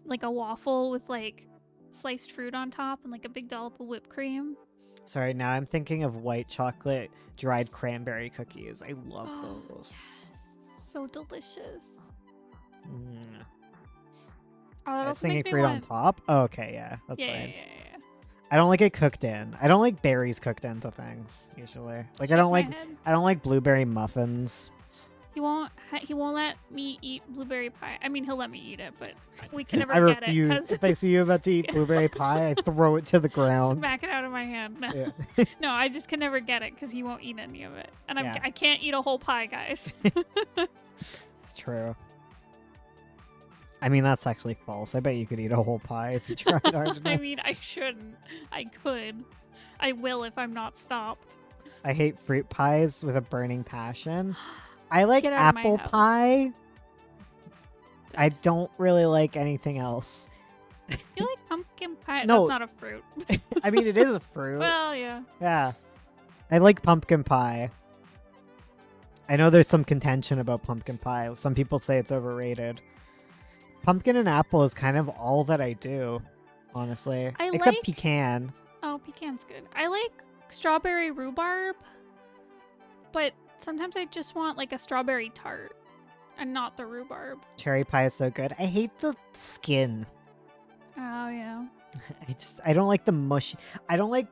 like a waffle with like sliced fruit on top and like a big dollop of whipped cream. Sorry, now I'm thinking of white chocolate dried cranberry cookies. I love Oh, those. yes. So delicious. Mm. Oh, that I was also thinking makes me fruit on want. top. Oh, okay, yeah, that's Yeah, fine. yeah. I don't like it cooked in. I don't like berries cooked into things usually. Like I don't like blueberry muffins. He won't. He won't let me eat blueberry pie. I mean, he'll let me eat it, but we can never I get refuse. it. 'cause If I see you about to eat blueberry pie, I throw it to the ground. Back it out of my hand. No, Yeah. no, I just can never get it because he won't eat any of it, and Yeah. I can't eat a whole pie, guys. It's true. I mean, that's actually false. I bet you could eat a whole pie if you tried hard enough. I mean, I shouldn't. I could. I will if I'm not stopped. I hate fruit pies with a burning passion. I like Get out of my apple house. pie. I don't really like anything else. You like pumpkin pie? No. That's not a fruit. I mean, it is a fruit. Well, yeah. Yeah. I like pumpkin pie. I know there's some contention about pumpkin pie. Some people say it's overrated. Pumpkin and apple is kind of all that I do, honestly. I Except like- pecan. Oh, pecan's good. I like strawberry rhubarb, but sometimes I just want like a strawberry tart and not the rhubarb. Cherry pie is so good. I hate the skin. Oh, yeah. I don't like the mushy. I don't like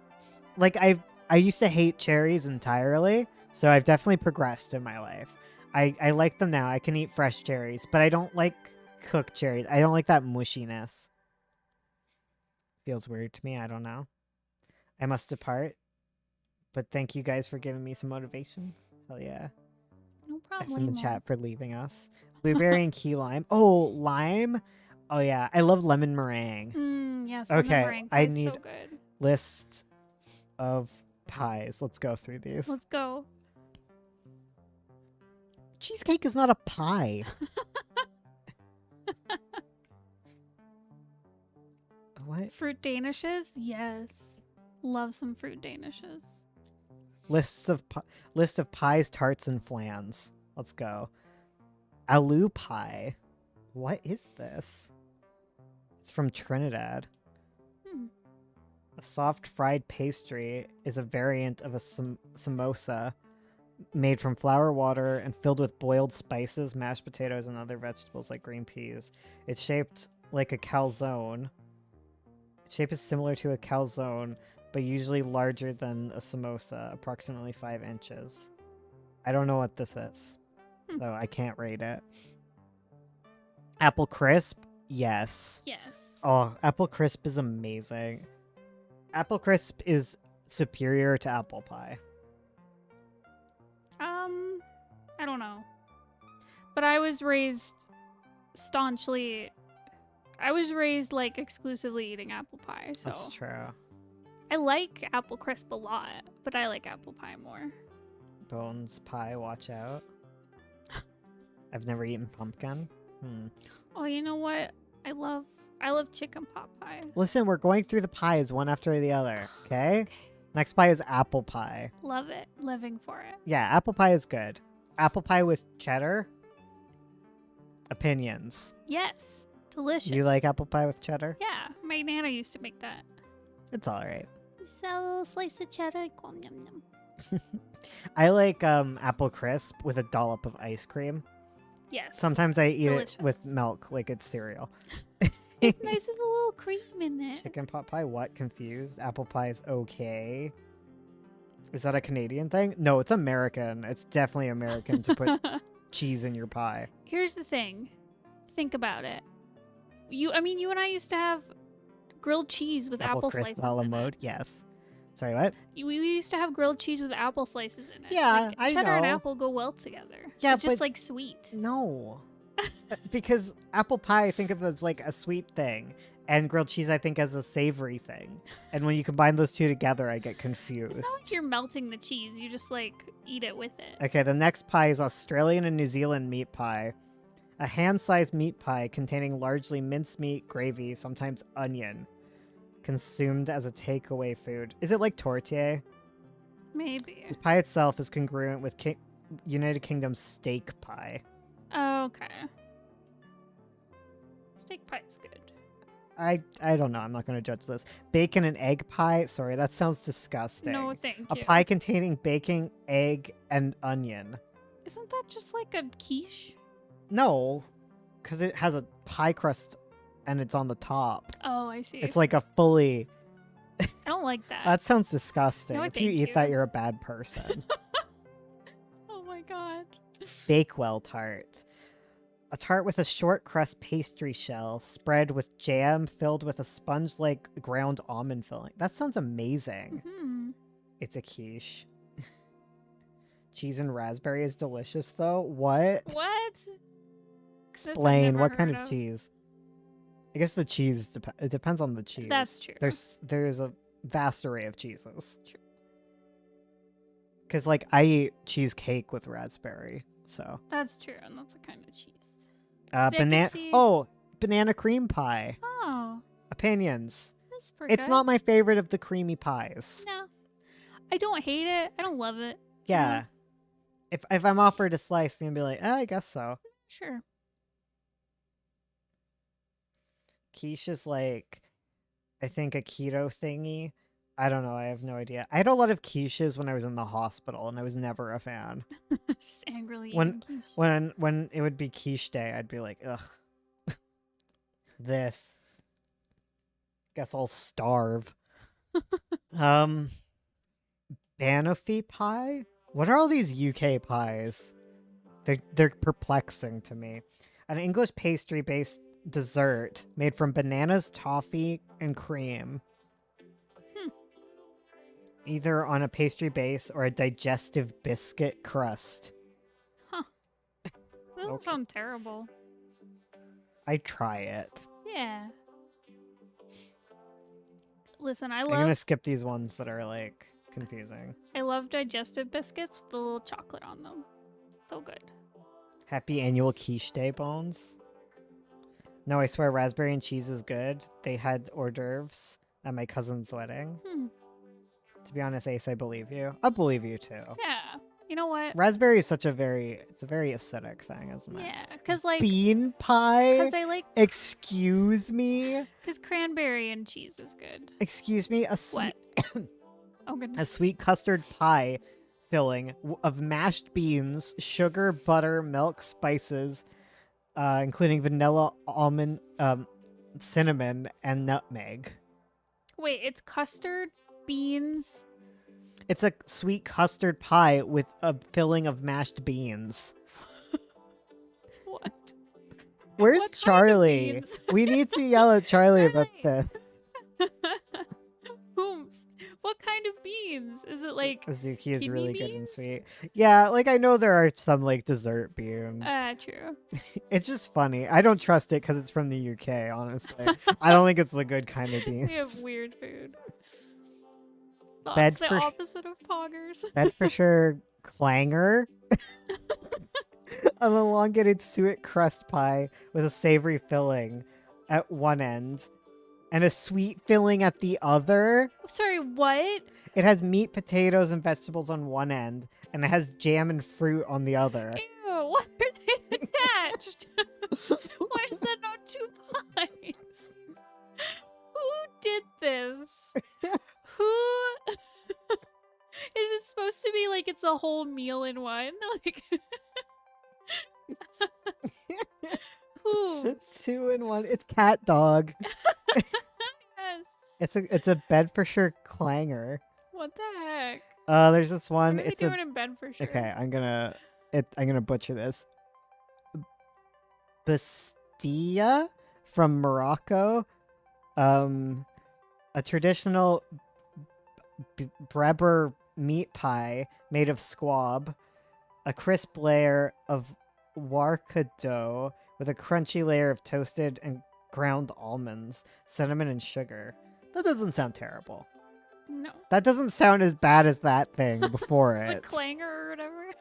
I used to hate cherries entirely, so I've definitely progressed in my life. I like them now. I can eat fresh cherries, but I don't like cooked cherries. I don't like that mushiness. Feels weird to me. I don't know. I must depart. But thank you guys for giving me some motivation. Hell yeah. No F in problem. the chat for leaving us. Blueberry and key lime. Oh, lime? Oh yeah. I love lemon meringue. Yes. Okay, lemon meringue I pie is need- so good. List of pies. Let's go through these. Let's go. Cheesecake is not a pie. What? Fruit danishes? Yes. Love some fruit danishes. List of pies, tarts, and flans. Let's go. Aloo Pie. What is this? It's from Trinidad. A soft fried pastry is a variant of a samosa made from flour, water, and filled with boiled spices, mashed potatoes, and other vegetables like green peas. It's shaped like a calzone. Its shape is similar to a calzone, but usually larger than a samosa, approximately 5 inches. I don't know what this is, so I can't rate it. Apple crisp? Yes. Yes. Oh, apple crisp is amazing. Apple crisp is superior to apple pie. I don't know. But I was raised like exclusively eating apple pie, so That's true. I like apple crisp a lot, but I like apple pie more. Bones pie, watch out. I've never eaten pumpkin. Oh, you know what? I love chicken pot pie. Listen, we're going through the pies one after the other, okay? Next pie is apple pie. Love it. Living for it. Yeah, apple pie is good. Apple pie with cheddar? Opinions. Yes. Delicious. You like apple pie with cheddar? Yeah. My nana used to make that. It's alright. Just a little slice of cheddar. Yum, yum. I like apple crisp with a dollop of ice cream. Yes. Sometimes I eat Delicious. it with milk like it's cereal. It's nice with a little cream in it. Chicken pot pie? What? Confused? Apple pie is okay. Is that a Canadian thing? No, it's American. It's definitely American to put cheese in your pie. Here's the thing. Think about it. You and I used to have grilled cheese with apple crisp slices a la in mode? it. Yes. Sorry, what? We used to have grilled cheese with apple slices in it. Yeah, like, I cheddar and know. apple go well together. Yeah, it's just but- like sweet. No. Because apple pie I think of as like a sweet thing, and grilled cheese I think as a savory thing. And when you combine those two together, I get confused. It's not like you're melting the cheese. You just like eat it with it. Okay, the next pie is Australian and New Zealand meat pie. A hand-sized meat pie containing largely mincemeat, gravy, sometimes onion, consumed as a takeaway food. Is it like tortilla? Maybe. The pie itself is congruent with United Kingdom's steak pie. Okay. Steak pie is good. I don't know. I'm not going to judge this. Bacon and egg pie. Sorry, that sounds disgusting. No, thank A you. pie containing bacon, egg, and onion. Isn't that just like a quiche? No, because it has a pie crust and it's on the top. Oh, I see. It's like a fully... I don't like that. That sounds disgusting. No, if you thank eat that, you. you're a bad person. Oh my god. Bakewell tart. A tart with a short crust pastry shell spread with jam filled with a sponge-like ground almond filling. That sounds amazing. Hmm. It's a quiche. Cheese and raspberry is delicious, though. What? What? This I've Explain. never What kind heard of cheese? I guess the cheese, it depends on the cheese. That's true. There's a vast array of cheeses. True. Because, like, I eat cheesecake with raspberry, so. That's true, and that's a kind of cheese. Uh, See, I can banana. see- Oh, banana cream pie. Oh, Opinions. that's pretty It's good. not my favorite of the creamy pies. No. I don't hate it. I don't love it. Yeah. If I'm offered a slice, I'm gonna be like, I guess so. Sure. Quiche is like, I think a keto thingy. I don't know. I have no idea. I had a lot of quiches when I was in the hospital, and I was never a fan. Just angrily When- eating quiche. When it would be quiche day, I'd be like, ugh, this. Guess I'll starve. Banifee Pie? What are all these UK pies? They're perplexing to me. An English pastry-based dessert made from bananas, toffee, and cream. Either on a pastry base or a digestive biscuit crust. That doesn't Okay. sound terrible. I'd try it. Yeah. Listen, I I'm love gonna skip these ones that are like confusing. I love digestive biscuits with the little chocolate on them. So good. Happy annual quiche day, Bones. No, I swear raspberry and cheese is good. They had hors d'oeuvres at my cousin's wedding. To be honest, Ace, I believe you. I believe you too. Yeah. You know what? Raspberry is it's a very acidic thing, isn't it? Yeah, because like Bean pie? Because I like. Excuse me? Because cranberry and cheese is good. Excuse me? What? Oh goodness. A sweet custard pie filling of mashed beans, sugar, butter, milk, spices, including vanilla, almond, cinnamon, and nutmeg. Wait, it's custard, beans. It's a sweet custard pie with a filling of mashed beans. What? Where's What kind of Charlie? beans? We need to yell at Charlie about this. Ooms. What kind of beans? Is it like Azuki is kidney really good and beans? sweet. Yeah, like I know there are some like dessert beans. True. It's just funny. I don't trust it because it's from the UK, honestly. I don't think it's the good kind of beans. We have weird food. That's the Bedford- opposite of poggers. Bedfordshire clanger. An elongated suet crust pie with a savory filling at one end and a sweet filling at the other. Sorry, what? It has meat, potatoes, and vegetables on one end, and it has jam and fruit on the other. Ew, what are they attached? Why is that not two pies? Who did this? Who? Is it supposed to be like it's a whole meal in one? Like, who? Two in one. It's cat dog. Yes. It's a Bedfordshire clanger. What the heck? There's this one. What are they It's doing in Bedfordshire? okay. I'm gonna butcher this. Bastia from Morocco. A traditional Breber meat pie made of squab, a crisp layer of warka dough with a crunchy layer of toasted and ground almonds, cinnamon, and sugar. That doesn't sound terrible. No. That doesn't sound as bad as that thing before The it. clanger or whatever.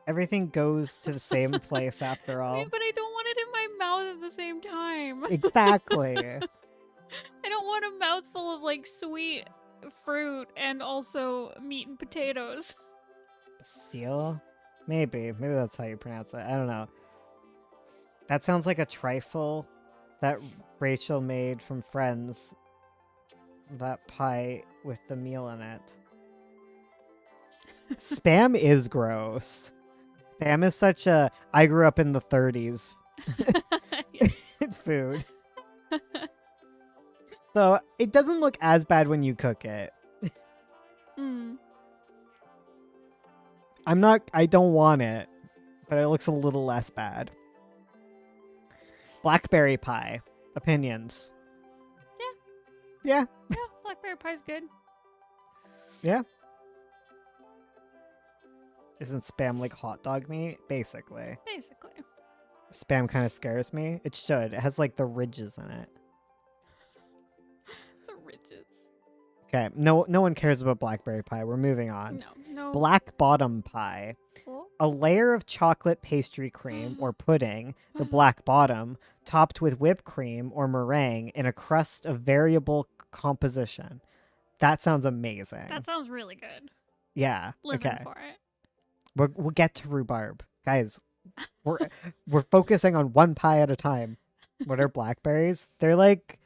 Everything goes to the same place after all. Wait, but I don't want it in my mouth at the same time. Exactly. I don't want a mouthful of like sweet fruit and also meat and potatoes. Seal? Maybe that's how you pronounce it. I don't know. That sounds like a trifle that Rachel made from Friends. That pie with the meal in it. Spam is gross. Spam is such a I grew up in the 30s. It's food. So it doesn't look as bad when you cook it. Mm. I don't want it, but it looks a little less bad. Blackberry pie. Opinions. Yeah. Yeah, blackberry pie's good. Yeah. Isn't Spam like hot dog meat? Basically. Basically. Spam kind of scares me. It should. It has like the ridges in it. The ridges. Okay. No one cares about blackberry pie. We're moving on. No. Black bottom pie. Cool. A layer of chocolate pastry cream or pudding, the black bottom, topped with whipped cream or meringue in a crust of variable composition. That sounds amazing. That sounds really good. Yeah. Living Okay. for it. We'll get to rhubarb. Guys, we're focusing on one pie at a time. What are blackberries? They're like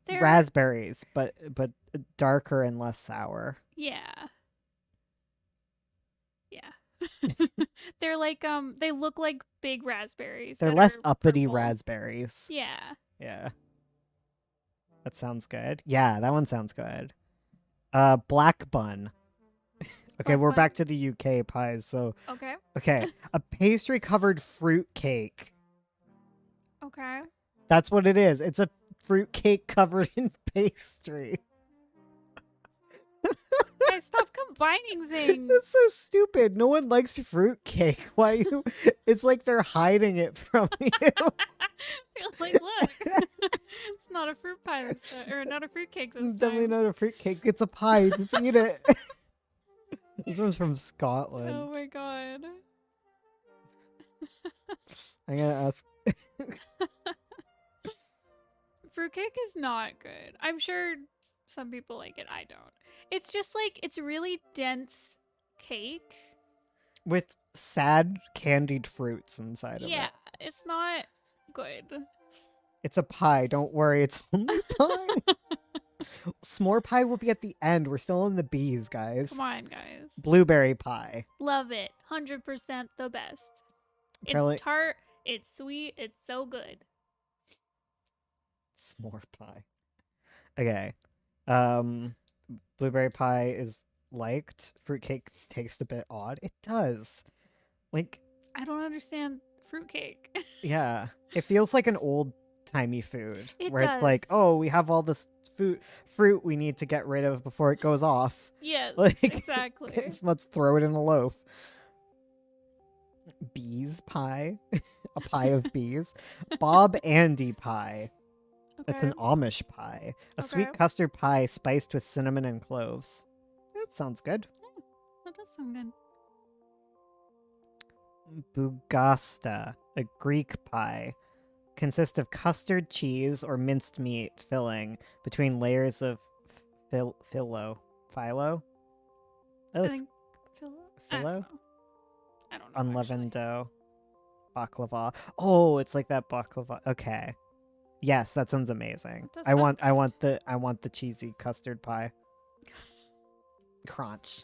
They're raspberries, but darker and less sour. Yeah. They're like they look like big raspberries. They're that less are uppity purple. raspberries. Yeah. Yeah. That sounds good. Yeah, that one sounds good. Black bun. Okay, Black we're bun. back to the UK pies. So, Okay. okay, a pastry covered fruit cake. Okay. That's what it is. It's a fruit cake covered in pastry. Guys, guys, stop combining things. That's so stupid. No one likes fruitcake. Why you? It's like they're hiding it from you. You're like, look, it's not a fruit pie this time, or not a fruit cake this It's definitely time. not a fruitcake. It's a pie. Just eat it. This one's from Scotland. Oh my god. I'm gonna ask. Fruitcake is not good. I'm sure some people like it. I don't. It's just like, it's really dense cake. With sad candied fruits inside of Yeah, it. it's not good. It's a pie. Don't worry. It's only pie. S'more pie will be at the end. We're still in the bees, guys. Come on, guys. Blueberry pie. Love it. 100% the best. Apparently- It's tart. It's sweet. It's so good. S'more pie. Okay. Blueberry pie is liked. Fruitcake tastes a bit odd. It does. Like, I don't understand fruitcake. yeah. It feels like an old timey food. It where it's like, does. oh, we have all this fruit we need to get rid of before it goes off. Yes, Like, exactly. let's throw it in a loaf. Bees pie. A pie of bees. Bob Andy pie. That's an Amish pie. A sweet Okay. custard pie spiced with cinnamon and cloves. That sounds good. That does sound good. Bugasta, a Greek pie. Consists of custard, cheese, or minced meat filling between layers of phyllo. Phyllo? That I looks think I don't phyllo? know. I don't know. Unleavened dough. Baklava. Oh, it's like that baklava. Okay. Yes, that sounds amazing. That does I sound want the cheesy custard pie. Crunch.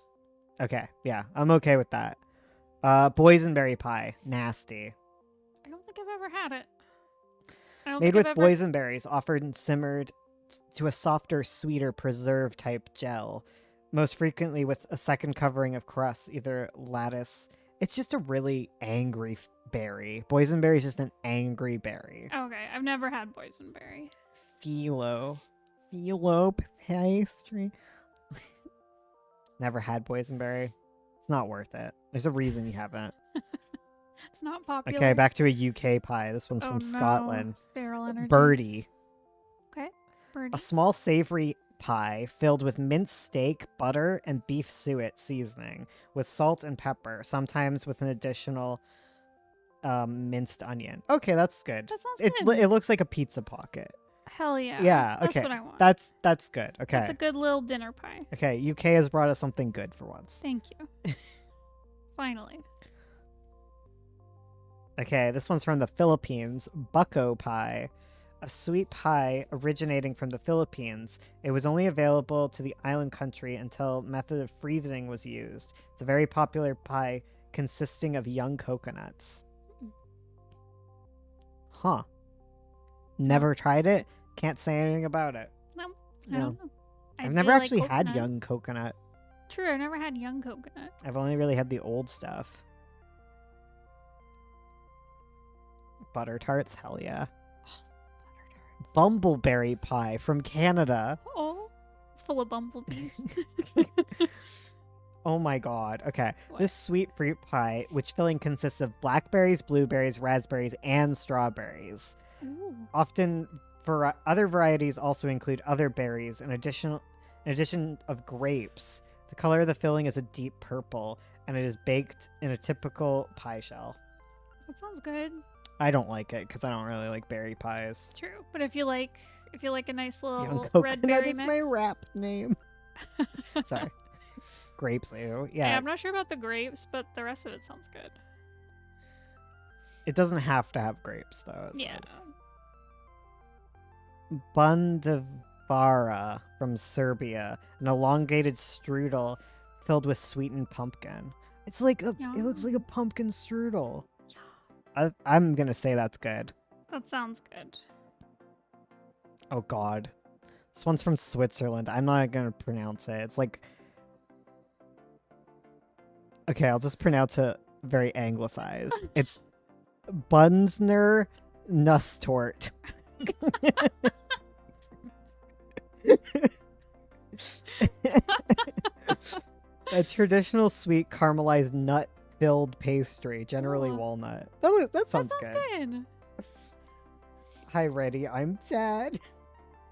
Okay, yeah, I'm okay with that. Boysenberry pie. Nasty. I don't think I've ever had it. I don't Made think with I've ever... boysenberries, offered and simmered to a softer, sweeter preserve type gel, most frequently with a second covering of crust, either lattice. It's just a really angry berry. Boysenberry is just an angry berry. Okay, I've never had boysenberry. Phyllo pastry. Never had boysenberry. It's not worth it. There's a reason you haven't. It's not popular. Okay, back to a UK pie. This one's Oh, from no. Scotland. Feral energy. Birdie. Okay, birdie. A small savory pie filled with minced steak, butter, and beef suet seasoning with salt and pepper, sometimes with an additional minced onion. Okay, that's good. That sounds It good. it looks like a pizza pocket. Hell yeah. Yeah, That's okay. what I want. That's good. Okay. That's a good little dinner pie. Okay, UK has brought us something good for once. Thank you. Finally. Okay, this one's from the Philippines. Bucko pie. A sweet pie originating from the Philippines. It was only available to the island country until method of freezing was used. It's a very popular pie consisting of young coconuts. Huh. Never tried it. Can't say anything about it. No, I No. don't know. I I've do never like actually had coconut. young coconut. True, I never had young coconut. I've only really had the old stuff. Butter tarts, hell yeah. Bumbleberry pie from Canada. Oh, it's full of bumblebees. Oh my god. Okay. What? This sweet fruit pie, which filling consists of blackberries, blueberries, raspberries, and strawberries. Ooh. Often other varieties also include other berries in addition of grapes. The color of the filling is a deep purple, and it is baked in a typical pie shell. That sounds good. I don't like it because I don't really like berry pies. True, but if you like a nice Young little red coconut berry is mix, my rap name. Sorry. Grapes, ew. Yeah, Yeah, I'm not sure about the grapes, but the rest of it sounds good. it doesn't have to have grapes, though. It Yeah. says. Bundevara from Serbia, an elongated strudel filled with sweetened pumpkin. It looks like a pumpkin strudel. I'm gonna say that's good. That sounds good. Oh god. This one's from Switzerland. I'm not gonna pronounce it. It's like... Okay, I'll just pronounce it very anglicized. It's Bunsner Nusstort. A traditional sweet caramelized nut-filled pastry, generally Ooh. walnut. That sounds good. Good. Hi, Reddy. I'm Dad.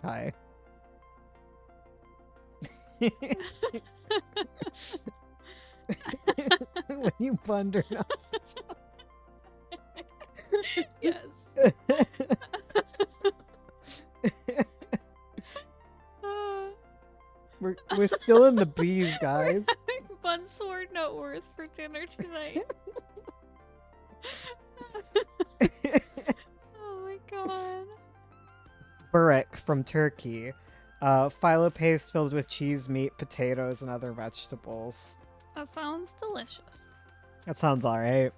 Hi. When you blunder, Yes. we're still in the bees, guys. Bun sword not worth for dinner tonight. Oh my god. Burek from Turkey. Phyllo paste filled with cheese, meat, potatoes, and other vegetables. That sounds delicious. That sounds alright.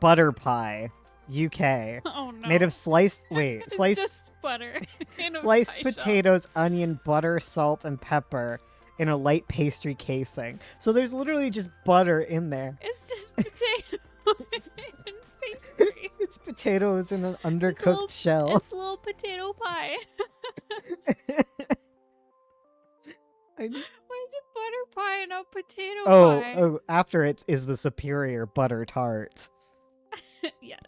Butter pie, UK. Oh no. Made of sliced It's just butter. In a sliced pie shop. potatoes, onion, butter, salt, and pepper in a light pastry casing. So there's literally just butter in there. It's just potato and pastry. It's potatoes in an undercooked little- shell. It's a little potato pie. Why is it butter pie and not potato pie? Oh, after it is the superior butter tart. Yes.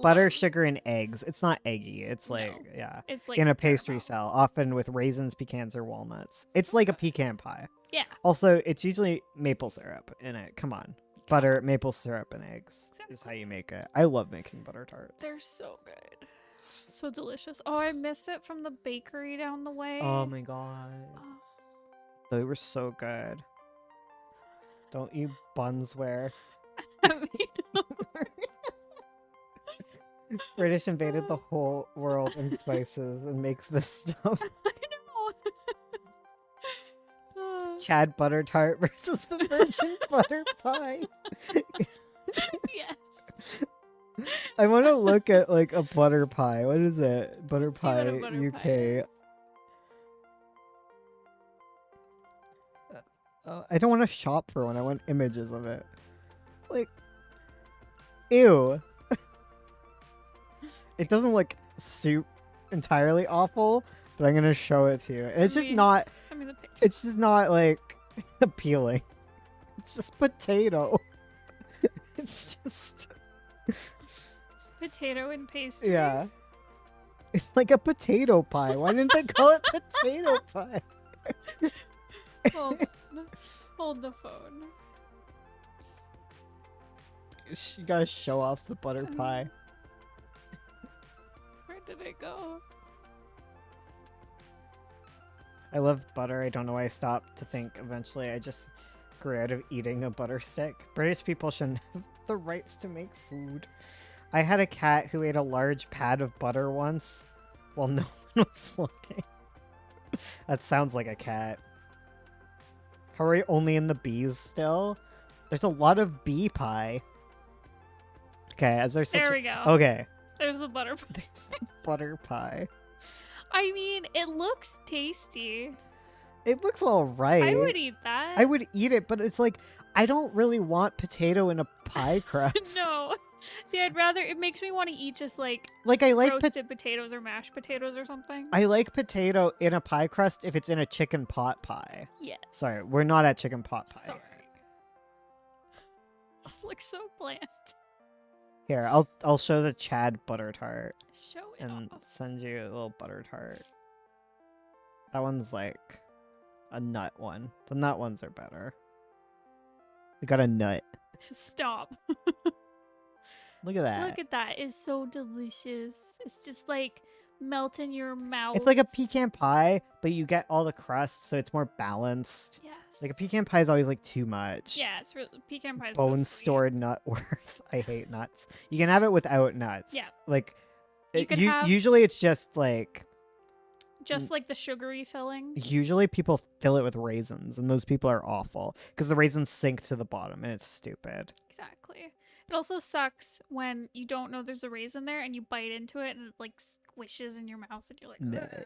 Butter, Love. sugar, and eggs. It's not eggy. It's No. like, yeah. It's like In a pastry caramels. cell, often with raisins, pecans, or walnuts. It's So like a good. pecan pie. Yeah. Also, it's usually maple syrup in it. Come on. Butter, maple syrup, and eggs is how you make it. I love making butter tarts. They're so good. So delicious. Oh, I miss it from the bakery down the way. Oh my god. Oh, They were so good. Don't you bunswear. I mean, British invaded the whole world in spices and makes this stuff. I know. Chad butter tart versus the virgin butter pie. Yes. I want to look at like a butter pie. What is it? Butter Let's see what pie a butter UK. pie is. I don't want to shop for one. I want images of it. Like, ew. It doesn't look entirely awful, but I'm gonna show it to you. And it's just not. Send me the picture. It's just not like appealing. It's just potato. It's just. It's potato and pastry. Yeah. It's like a potato pie. Why didn't they call it potato pie? Hold on. Hold the phone. You gotta show off the butter pie. Where did it go? I love butter. I don't know why I stopped to think. Eventually, I just grew out of eating a butter stick. British people shouldn't have the rights to make food. I had a cat who ate a large pad of butter once while no one was looking. That sounds like a cat. How are we only in the bees still? There's a lot of bee pie. Okay, as there's such There we go. Okay. There's the butter pie. There's the butter pie. I mean, it looks tasty. It looks all right. I would eat that. I would eat it, but it's like I don't really want potato in a pie crust. No. See, I'd rather. It makes me want to eat just like Like I like roasted potatoes or mashed potatoes or something. I like potato in a pie crust if it's in a chicken pot pie. Yes. Sorry, we're not at chicken pot pie. Sorry. Just looks so bland. Here, I'll show the Chad butter tart Show it and off. send you a little butter tart. That one's like a nut one. The nut ones are better. We got a nut. Stop. Look at that. Look at that. It's so delicious. It's just like melt in your mouth. It's like a pecan pie, but you get all the crust, so it's more balanced. Yes. Like a pecan pie is always like too much. Yeah, it's really, pecan pie is Bone so sweet. stored nut worth. I hate nuts. You can have it without nuts. Yeah. Like You could have- usually it's just like Just like the sugary filling. usually people fill it with raisins, and those people are awful because the raisins sink to the bottom and it's stupid. Exactly. It also sucks when you don't know there's a raisin there and you bite into it and it like squishes in your mouth and you're like, No. "Ugh."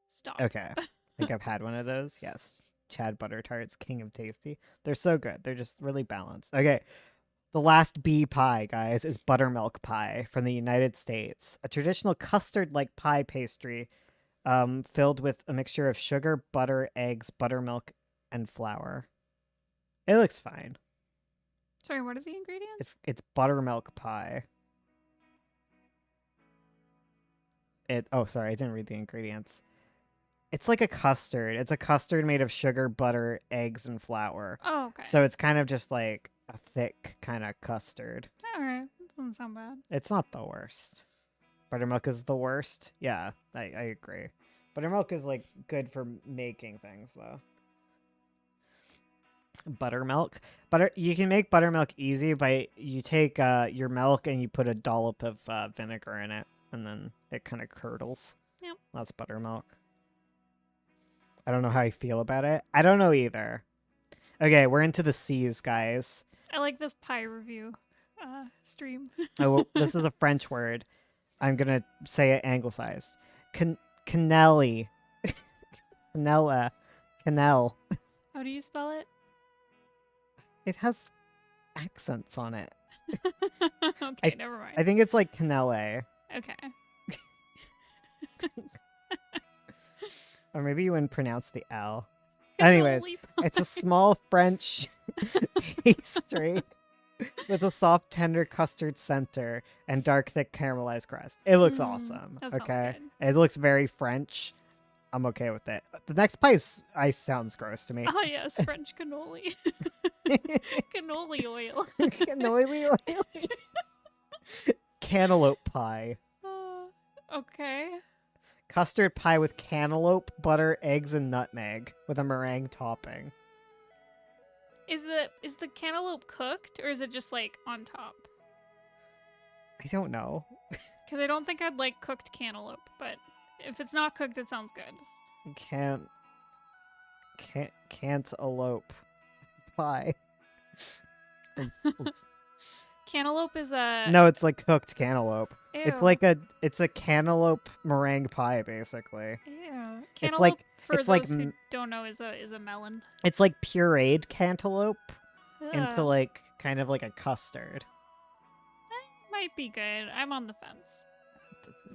Stop. Okay. I think I've had one of those. Yes. Chad butter tarts, king of tasty. They're so good. They're just really balanced. Okay. The last bee pie, guys, is Buttermilk Pie from the United States, a traditional custard-like pie pastry filled with a mixture of sugar, butter, eggs, buttermilk, and flour. It looks fine. Sorry, what are the ingredients? It's buttermilk pie. Sorry, I didn't read the ingredients. It's like a custard. It's a custard made of sugar, butter, eggs, and flour. Oh, okay. So it's kind of just like a thick kind of custard. All right. That doesn't sound bad. It's not the worst. Buttermilk is the worst. Yeah, I agree. Buttermilk is like good for making things though. Buttermilk. You can make buttermilk easy by you take your milk and you put a dollop of vinegar in it, and then it kind of curdles. Yep. That's buttermilk. I don't know how I feel about it. I don't know either. Okay, we're into the C's, guys. I like this pie review stream. This is a French word. I'm gonna say it anglicized. Cannelli. Canella. Cannelle. How do you spell it? It has accents on it. Okay, never mind. I think it's like cannelle. Okay. Or maybe you wouldn't pronounce the L. Anyways, it's a small French pastry with a soft, tender custard center and dark, thick caramelized crust. It looks awesome. That sounds Okay. good. It looks very French. I'm okay with it. The next pie sounds gross to me. Oh, yes, French cannoli. Cannoli oil. Cannoli oil. Cantaloupe pie. Okay. Custard pie with cantaloupe, butter, eggs, and nutmeg with a meringue topping. Is the cantaloupe cooked or is it just like on top? I don't know. Because I don't think I'd like cooked cantaloupe, but if it's not cooked, it sounds good. Cantaloupe pie. Cantaloupe is a... No, it's like cooked cantaloupe. Ew. It's a cantaloupe meringue pie, basically. Ew. It's Cantaloupe, like- for it's those like who don't know, is a melon. It's like pureed cantaloupe into Ugh. like kind of like a custard. Might be good. I'm on the fence.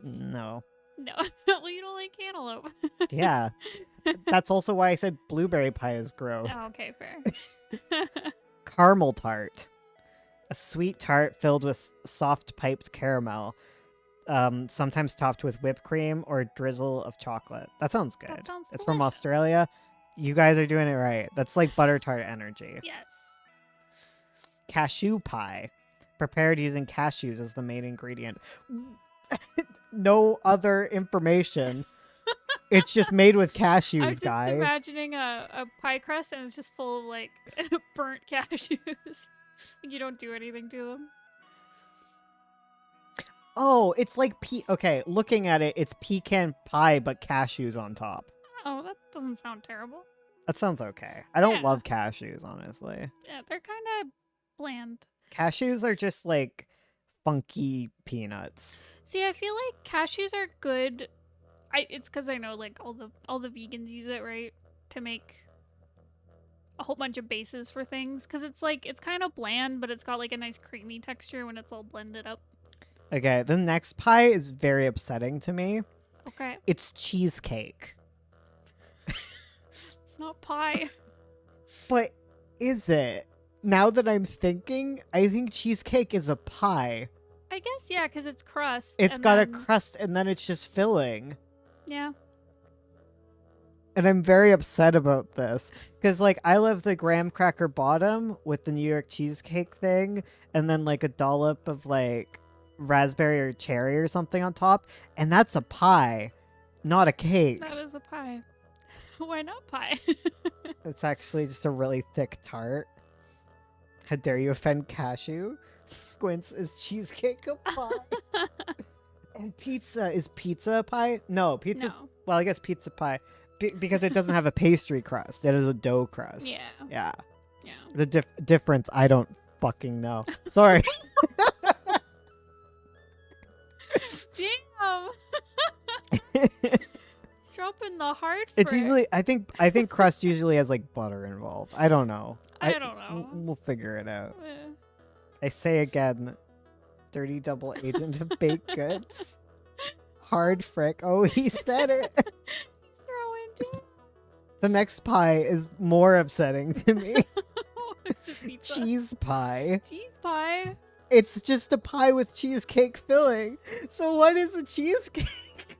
No. No. Well, you don't like cantaloupe. Yeah. That's also why I said blueberry pie is gross. Oh, okay, fair. Caramel tart. A sweet tart filled with soft piped caramel, sometimes topped with whipped cream or a drizzle of chocolate. That sounds good. That sounds It's from delicious. Australia. You guys are doing it right. That's like butter tart energy. Yes. Cashew pie. Prepared using cashews as the main ingredient. No other information. It's just made with cashews, I was just guys. imagining a pie crust and it's just full of like burnt cashews. You don't do anything to them. Oh, it's like okay, looking at it, it's pecan pie but cashews on top. Oh, that doesn't sound terrible. That sounds okay. I don't Yeah. love cashews, honestly. Yeah, they're kind of bland. Cashews are just like funky peanuts. See, I feel like cashews are good. It's because I know like all the vegans use it, right, to make a whole bunch of bases for things. Because it's kind of bland, but it's got like a nice creamy texture when it's all blended up. Okay, the next pie is very upsetting to me. Okay, It's cheesecake. it's not pie. But is it? Now that I'm thinking, I think cheesecake is a pie. I guess yeah, because it's crust. It's and got a then- crust and then it's just filling. Yeah. And I'm very upset about this. Because, like, I love the graham cracker bottom with the New York cheesecake thing. And then, like, a dollop of, like, raspberry or cherry or something on top. And that's a pie, not a cake. That is a pie. Why not pie? It's actually just a really thick tart. How dare you offend cashew? Squints, is cheesecake a pie? And pizza, is pizza a pie? No, pizza's, No. well, I guess pizza pie. Because it doesn't have a pastry crust. It is a dough crust. Yeah. Yeah. Yeah. The difference, I don't fucking know. Sorry. Damn. Dropping the hard. It's frick. usually, I think crust usually has like butter involved. I don't know. I don't know. We'll figure it out. Eh. I say again, dirty double agent of baked goods. hard frick. Oh, he said it. Throw into it. The next pie is more upsetting to me. It's a pizza. Cheese pie. Cheese pie. It's just a pie with cheesecake filling. So what is a cheesecake?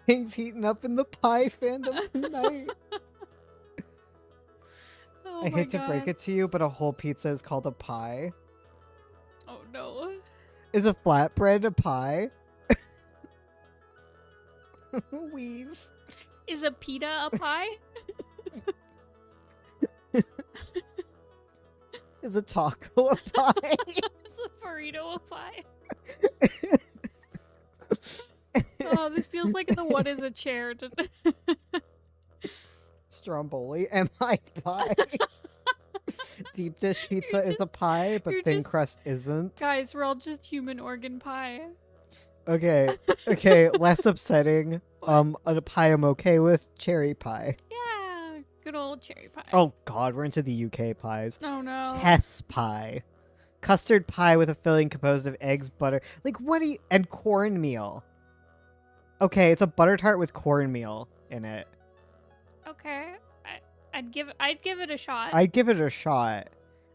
Things heating up in the pie fandom tonight. Oh I my hate to break God. it to you, but a whole pizza is called a pie. Oh no. Is a flatbread a pie? Wheeze. Is a pita a pie? Is a taco a pie? Is a burrito a pie? Oh, this feels like the what is a chair. Stromboli, am I pie? Deep dish pizza is a pie, but you're thin just- crust isn't. Guys, we're all just human organ pie. Okay, less upsetting. A pie I'm okay with, cherry pie. Yeah, good old cherry pie. Oh god, we're into the UK pies. Oh no. Chess pie. Custard pie with a filling composed of eggs, butter. Like, what do you... And cornmeal. Okay, it's a butter tart with cornmeal in it. Okay. I'd give it a shot. I'd give it a shot.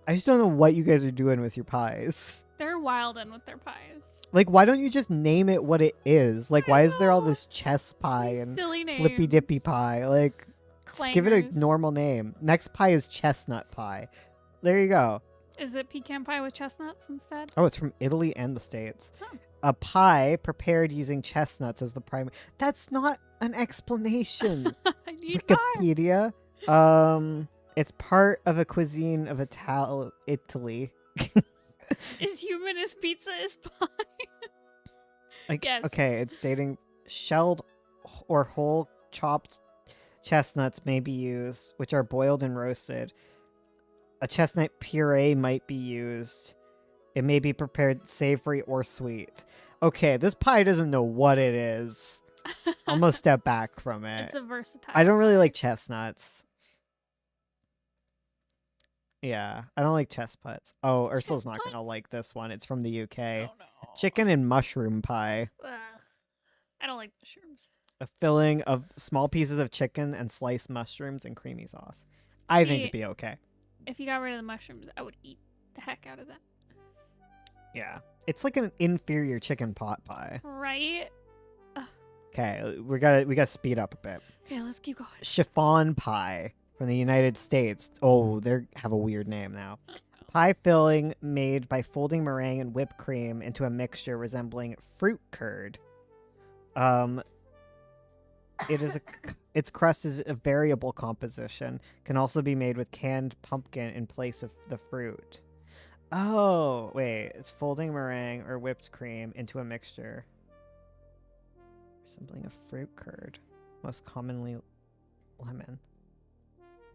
I just don't know what you guys are doing with your pies. They're wildin' with their pies. Like, why don't you just name it what it is? Like, I why is there all know. this chess pie These and silly names. flippy dippy pie? Like, just give it a Clangers. normal name. Next pie is chestnut pie. There you go. Is it pecan pie with chestnuts instead? Oh, it's from Italy and the States. Oh. A pie prepared using chestnuts as the primary. That's not an explanation. I need pie. Wikipedia. It's part of a cuisine of Italy. Is human as pizza is pie? Like, Yes. okay, it's stating shelled or whole chopped chestnuts may be used, which are boiled and roasted. A chestnut puree might be used. It may be prepared savory or sweet. Okay, this pie doesn't know what it is. I'm gonna step back from it. It's a versatile. I don't really like chestnuts. Yeah, I don't like chestnuts. Oh, Ursula's not Chestnut? gonna like this one. It's from the UK. Oh no. Chicken and mushroom pie. Ugh. I don't like mushrooms. A filling of small pieces of chicken and sliced mushrooms and creamy sauce. I think See- it'd be okay. If you got rid of the mushrooms, I would eat the heck out of that. Yeah. It's like an inferior chicken pot pie. Right? Okay, we gotta speed up a bit. Okay, let's keep going. Chiffon pie from the United States. Oh, they have a weird name now. Pie filling made by folding meringue and whipped cream into a mixture resembling fruit curd. Its crust is a variable composition. Can also be made with canned pumpkin in place of the fruit. Oh, wait. It's folding meringue or whipped cream into a mixture resembling a fruit curd. Most commonly lemon.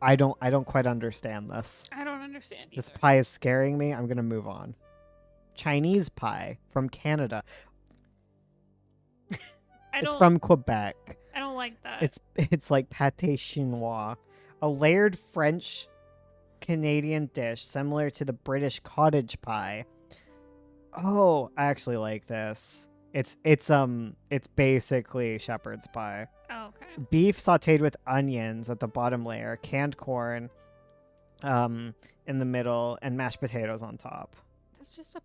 I don't quite understand this. I don't understand either. This pie is scaring me. I'm gonna move on. Chinese pie from Canada. It's from Quebec. I don't like that. It's like pâté chinois, a layered French Canadian dish similar to the British cottage pie. Oh, I actually like this. It's basically shepherd's pie. Oh, okay. Beef sautéed with onions at the bottom layer, canned corn in the middle, and mashed potatoes on top. That's just a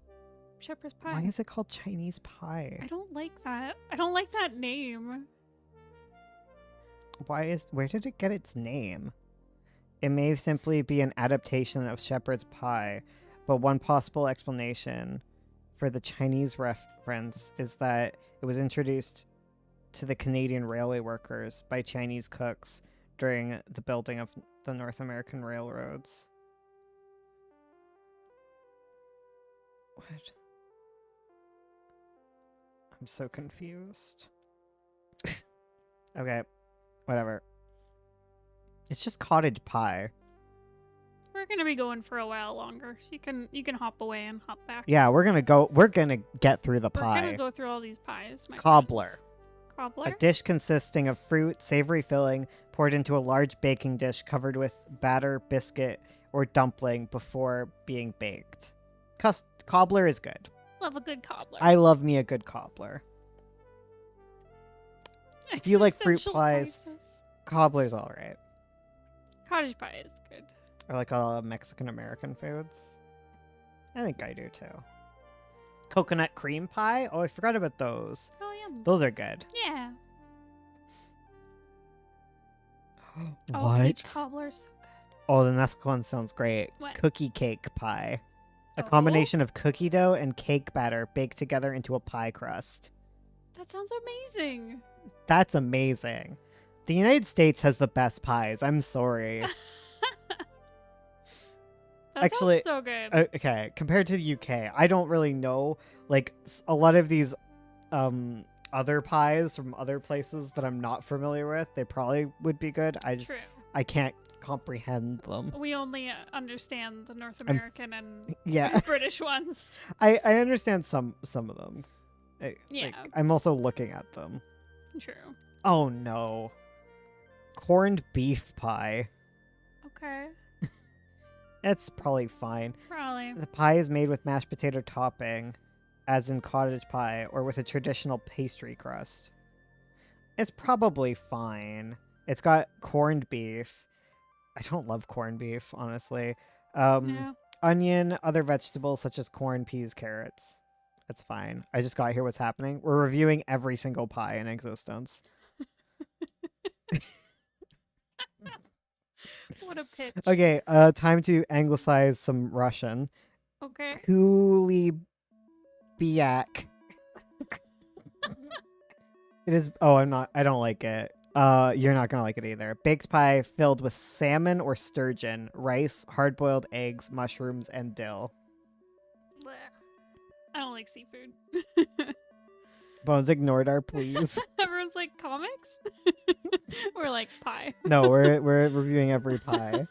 shepherd's pie. Why is it called Chinese pie? I don't like that. I don't like that name. Where did it get its name? It may simply be an adaptation of shepherd's pie, but one possible explanation for the Chinese reference is that it was introduced to the Canadian railway workers by Chinese cooks during the building of the North American railroads. What? I'm so confused. Okay, whatever. It's just cottage pie. We're gonna be going for a while longer, so you can hop away and hop back. Yeah, we're gonna get through the We're pie. gonna go through all these pies. My Cobbler. friends. Cobbler. A dish consisting of fruit, savory filling, poured into a large baking dish covered with batter, biscuit, or dumpling before being baked. Cobbler is good. Love a good cobbler. I love me a good cobbler. If you like fruit Existential pies, crisis. cobbler's all right. Cottage pie is good. I like all Mexican American foods. I think I do too. Coconut cream pie? Oh, I forgot about those. Oh, yeah. Those are good. Yeah. What? Oh, peach cobbler's so good. Oh, the next one sounds great. What? Cookie cake pie. A Oh? combination of cookie dough and cake batter baked together into a pie crust. That sounds amazing. That's amazing. The United States has the best pies. I'm sorry. That Actually, sounds so good. Okay, compared to the UK, I don't really know. Like, a lot of these other pies from other places that I'm not familiar with, they probably would be good. True. I can't comprehend them. We only understand the North American and Yeah. British ones. I understand some of them. Yeah. I'm also looking at them. True. Oh no. Corned beef pie. Okay. It's probably fine. Probably. The pie is made with mashed potato topping, as in cottage pie, or with a traditional pastry crust. It's probably fine. It's got corned beef. I don't love corned beef, honestly. Yeah. Onion, other vegetables such as corn, peas, carrots. That's fine. I just got here what's happening. We're reviewing every single pie in existence. What a pitch. Okay, time to anglicize some Russian. Okay. Kulibiak. It is. Oh, I don't like it. You're not gonna like it either. Baked pie filled with salmon or sturgeon, rice, hard-boiled eggs, mushrooms, and dill. Blech. I don't like seafood. Bones ignored our pleas. Everyone's like, comics? We're like, pie. No, we're reviewing every pie.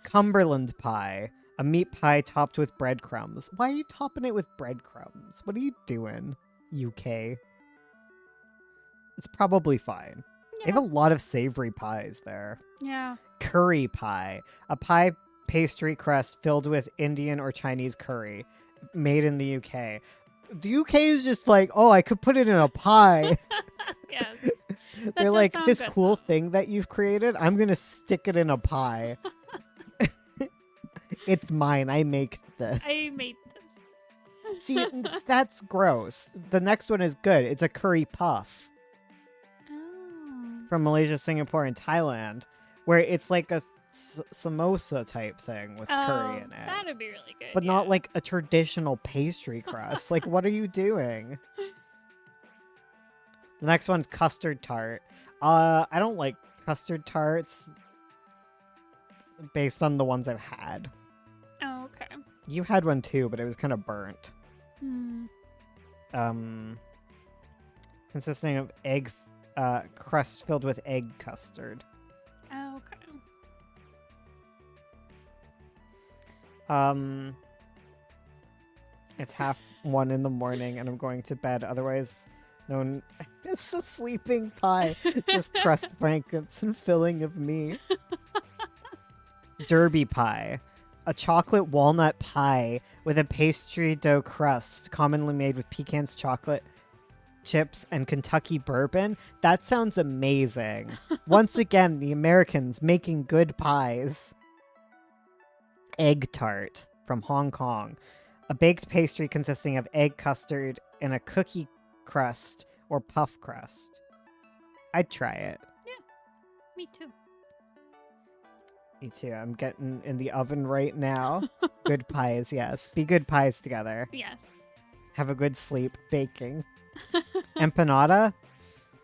Cumberland pie, a meat pie topped with breadcrumbs. Why are you topping it with breadcrumbs? What are you doing, UK? It's probably fine. They have a lot of savory pies there. Yeah. Curry pie, a pie pastry crust filled with Indian or Chinese curry, made in the UK. The UK is just like, oh, I could put it in a pie. Yes. They're does like, sound this good, cool though. thing that you've created, I'm going to stick it in a pie. It's mine. I make this. I made this. See, that's gross. The next one is good. It's a curry puff Oh. from Malaysia, Singapore, and Thailand, where it's like a samosa type thing with curry in it. That'd be really good. But not yeah. like a traditional pastry crust. Like, what are you doing? The next one's custard tart. I don't like custard tarts based on the ones I've had. Oh, okay. You had one too, but it was kind of burnt. Hmm. Consisting of egg crust filled with egg custard. Oh, okay. It's 1:30 in the morning and I'm going to bed. Otherwise known as a sleeping pie. Just crust blankets and filling of me. Derby pie. A chocolate walnut pie with a pastry dough crust, commonly made with pecans, chocolate chips, and Kentucky bourbon. That sounds amazing. Once again, the Americans making good pies. Egg tart from Hong Kong. A baked pastry consisting of egg custard and a cookie crust or puff crust. I'd try it. Me too. Me too. I'm getting in the oven right now. Good pies, yes. Be good pies together. Yes. Have a good sleep baking. Empanada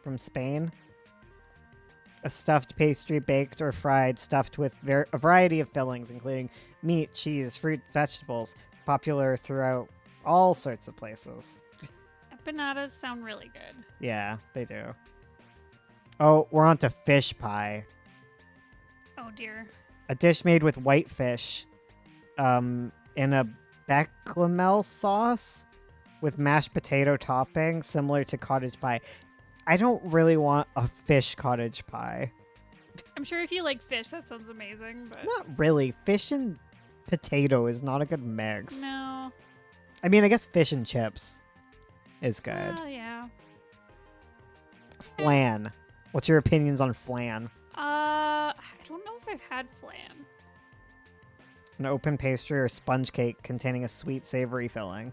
from Spain. A stuffed pastry baked or fried, stuffed with a variety of fillings, including meat, cheese, fruit, vegetables, popular throughout all sorts of places. Empanadas sound really good. Yeah, they do. Oh, we're on to fish pie. Oh dear. A dish made with white fish, in a bechamel sauce with mashed potato topping, similar to cottage pie. I don't really want a fish cottage pie. I'm sure if you like fish, that sounds amazing, but Not really. Fish and potato is not a good mix. no. I mean, I guess fish and chips is good. Oh, yeah. Flan. What's your opinions on flan? I don't know if I've had flan. An open pastry or sponge cake containing a sweet, savory filling.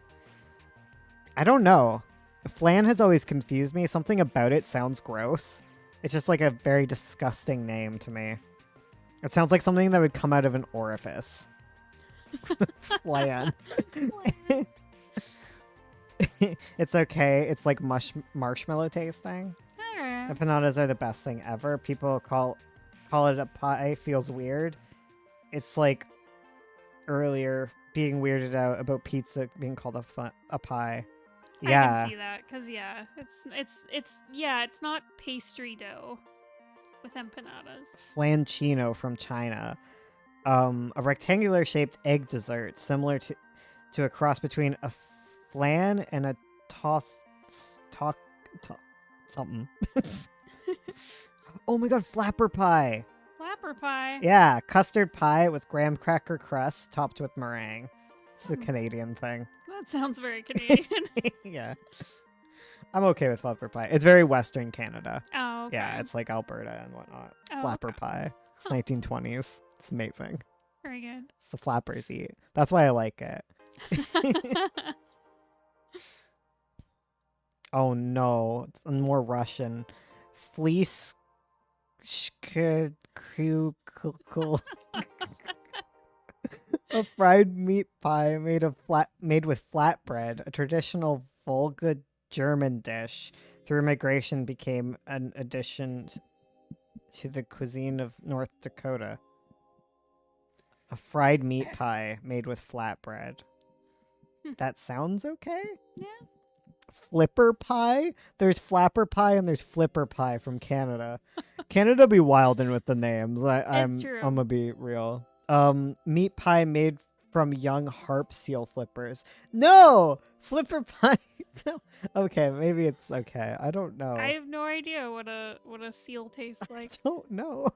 I don't know. Flan has always confused me. Something about it sounds gross. It's just like a very disgusting name to me. It sounds like something that would come out of an orifice. Flan. Flan. It's okay. It's like marshmallow tasting. Alright. Empanadas are the best thing ever. People call it a pie. Feels weird. It's like earlier being weirded out about pizza being called a pie. Yeah. I can see that because it's not pastry dough with empanadas. Flancino from China. A rectangular shaped egg dessert similar to a cross between a flan and a something. Oh my god, flapper pie. Flapper pie. Yeah, custard pie with graham cracker crust topped with meringue. It's the Canadian thing. That sounds very Canadian. Yeah. I'm okay with flapper pie. It's very Western Canada. Oh, okay. Yeah, it's like Alberta and whatnot. Oh, Flapper okay. pie. It's 1920s. It's amazing. Very good. It's the flappers eat. That's why I like it. Oh no, it's more Russian. Fleece. A fried meat pie made with flatbread, a traditional Volga German dish. Through migration, became an addition to the cuisine of North Dakota. A fried meat pie made with flatbread. That sounds okay. Yeah. Flipper pie? There's flapper pie and there's flipper pie from Canada. Canada be wildin' with the names. I'm true. gonna be real. Meat pie made from young harp seal flippers. No! Flipper pie. Okay, maybe it's okay. I don't know. I have no idea what a seal tastes like. I don't know.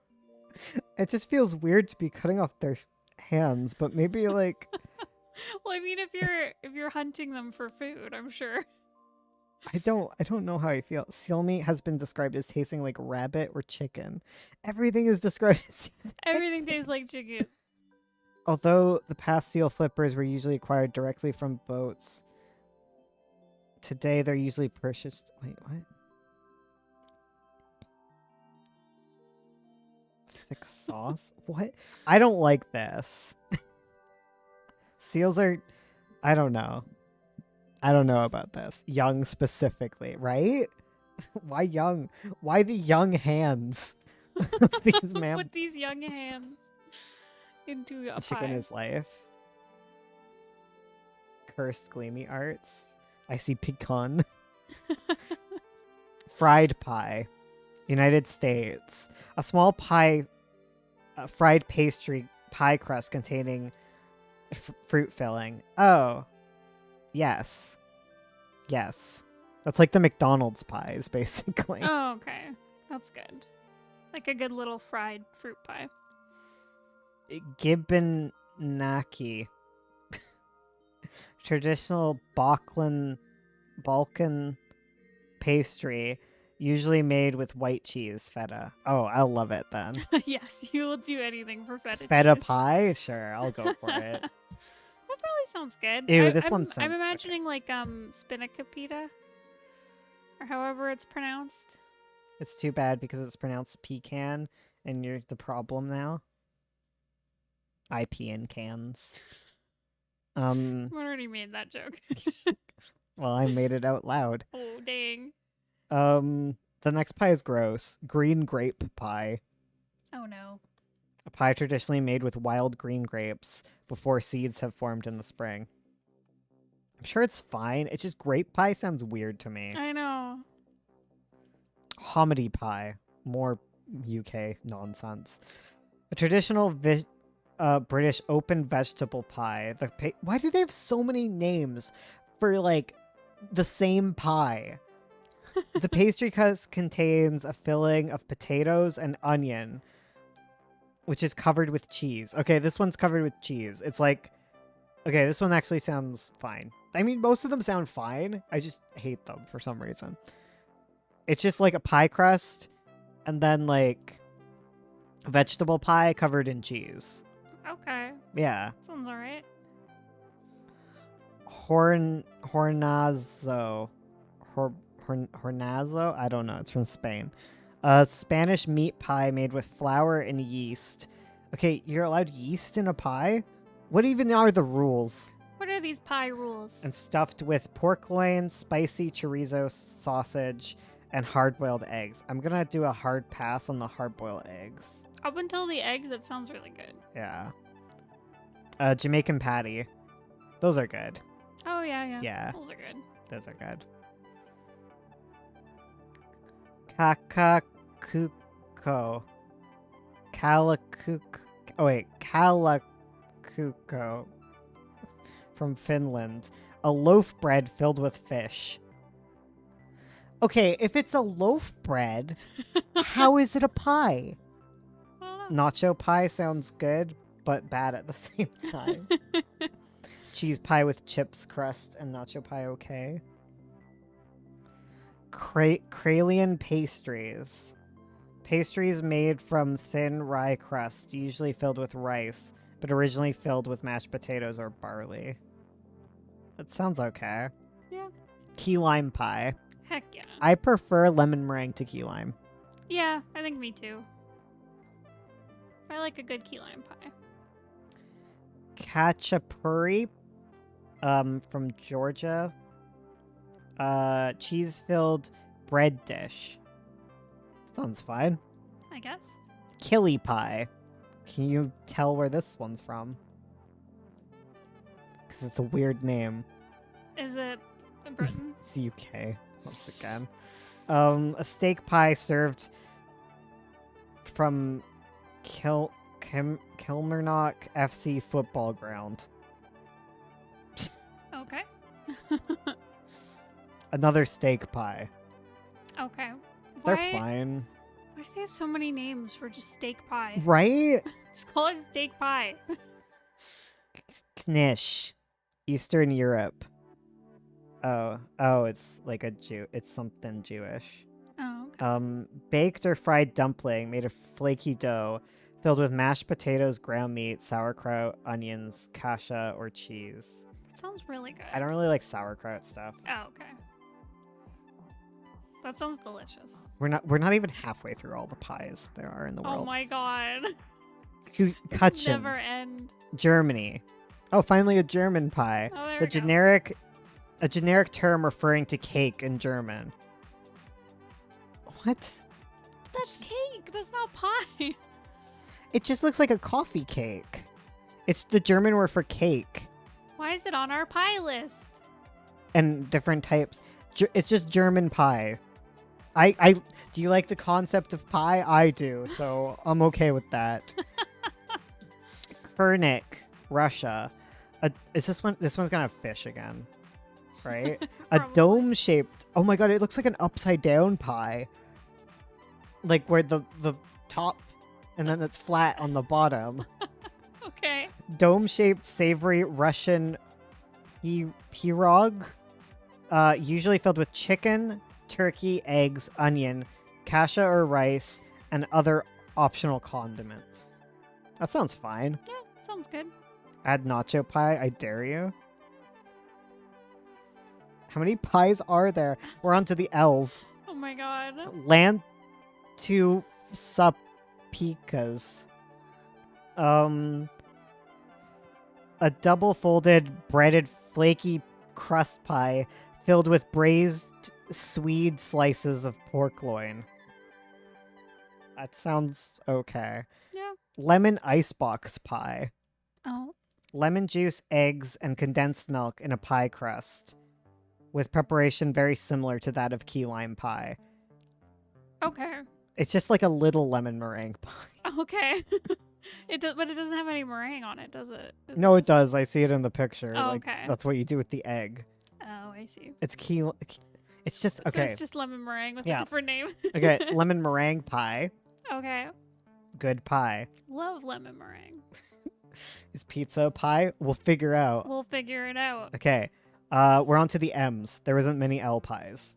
It just feels weird to be cutting off their hands, but maybe like Well, I mean, if you're hunting them for food, I'm sure. I don't know how I feel. Seal meat has been described as tasting like rabbit or chicken. Everything is described as Everything tastes like chicken. Although the past seal flippers were usually acquired directly from boats, today they're usually purchased. Wait, what? Thick sauce? What? I don't like this. Seals are... I don't know. I don't know about this. Young specifically, right? Why young? Why the young hands? These man Put these young hands into a chicken pie. is life. Cursed gleamy arts. I see pecan. Fried pie. United States. A small pie, fried pastry pie crust containing fruit filling. Oh. Yes. Yes. That's like the McDonald's pies, basically. Oh, okay. That's good. Like a good little fried fruit pie. Gibonaki. Traditional Balkan pastry, usually made with white cheese feta. Oh, I'll love it then. Yes, you will do anything for feta Feta cheese. pie? Sure, I'll go for it. That probably sounds good. Ew, this one I'm sounds imagining like spinacapita, or however it's pronounced. It's too bad because it's pronounced pecan, and you're the problem now. I pee in cans. I already made that joke. Well, I made it out loud. Oh, dang. The next pie is gross. Green grape pie. Oh, no. A pie traditionally made with wild green grapes before seeds have formed in the spring. I'm sure it's fine. It's just grape pie sounds weird to me. I know. Hominy pie. More UK nonsense. A traditional British open vegetable pie. Why do they have so many names for, like, the same pie? The pastry crust contains a filling of potatoes and onion, which is covered with cheese. Okay, this one's covered with cheese. It's like Okay, this one actually sounds fine. I mean, most of them sound fine. I just hate them for some reason. It's just like a pie crust and then like vegetable pie covered in cheese. Okay. Yeah. Sounds alright. Hornazo. Hornazo? I don't know. It's from Spain. Spanish meat pie made with flour and yeast. Okay, you're allowed yeast in a pie? What even are the rules? What are these pie rules? And stuffed with pork loin, spicy chorizo sausage, and hard-boiled eggs. I'm gonna do a hard pass on the hard-boiled eggs. Up until the eggs, that sounds really good. Yeah. Jamaican patty. Those are good. Oh, yeah. Yeah. Those are good. Those are good. Kakakuko. Kalakuko. From Finland. A loaf bread filled with fish. Okay, if it's a loaf bread, how is it a pie? Nacho pie sounds good, but bad at the same time. Cheese pie with chips crust and nacho pie okay. Kralian pastries. Pastries made from thin rye crust, usually filled with rice, but originally filled with mashed potatoes or barley. That sounds okay. Yeah. Key lime pie. Heck yeah. I prefer lemon meringue to key lime. Yeah, I think me too. I like a good key lime pie. Khachapuri, from Georgia. Cheese-filled bread dish. Sounds fine. I guess. Killie pie. Can you tell where this one's from? Because it's a weird name. Is it Britain? It's UK, once again. A steak pie served from Kilmarnock FC football ground. Okay. Another steak pie. Okay. They're fine. Why do they have so many names for just steak pie? Right? Just call it steak pie. Knish. Eastern Europe. Oh, it's like it's something Jewish. Oh, okay. Baked or fried dumpling made of flaky dough filled with mashed potatoes, ground meat, sauerkraut, onions, kasha, or cheese. That sounds really good. I don't really like sauerkraut stuff. Oh, okay. That sounds delicious. We're not even halfway through all the pies there are in the world. Oh my god. Kutchen. Never end. Germany. Oh, finally a German pie. Oh, there A we go. generic term referring to cake in German. What? That's cake. That's not pie. It just looks like a coffee cake. It's the German word for cake. Why is it on our pie list? And different types. It's just German pie. Do you like the concept of pie? I do, so I'm okay with that. Kurnik, Russia. Is this one? This one's gonna have fish again, right? A Probably. dome-shaped. Oh my god! It looks like an upside-down pie. Like where the top, and then it's flat on the bottom. Okay. Dome-shaped savory Russian pirog, usually filled with chicken, turkey, eggs, onion, kasha or rice, and other optional condiments. That sounds fine. Yeah, sounds good. Add nacho pie, I dare you. How many pies are there? We're on to the L's. Oh my god. Land to sapicas. A double-folded, breaded, flaky crust pie filled with braised Swede slices of pork loin. That sounds okay. Yeah. Lemon icebox pie. Oh. Lemon juice, eggs, and condensed milk in a pie crust, with preparation very similar to that of key lime pie. Okay. It's just like a little lemon meringue pie. Okay. But it doesn't have any meringue on it, does it? No, it does. I see it in the picture. Oh, like, okay. That's what you do with the egg. Oh, I see. It's key. It's just okay. So it's just lemon meringue with a different name. Okay, lemon meringue pie. Okay. Good pie. Love lemon meringue. Is pizza a pie? We'll figure out. We'll figure it out. Okay. We're on to the M's. There isn't many L pies.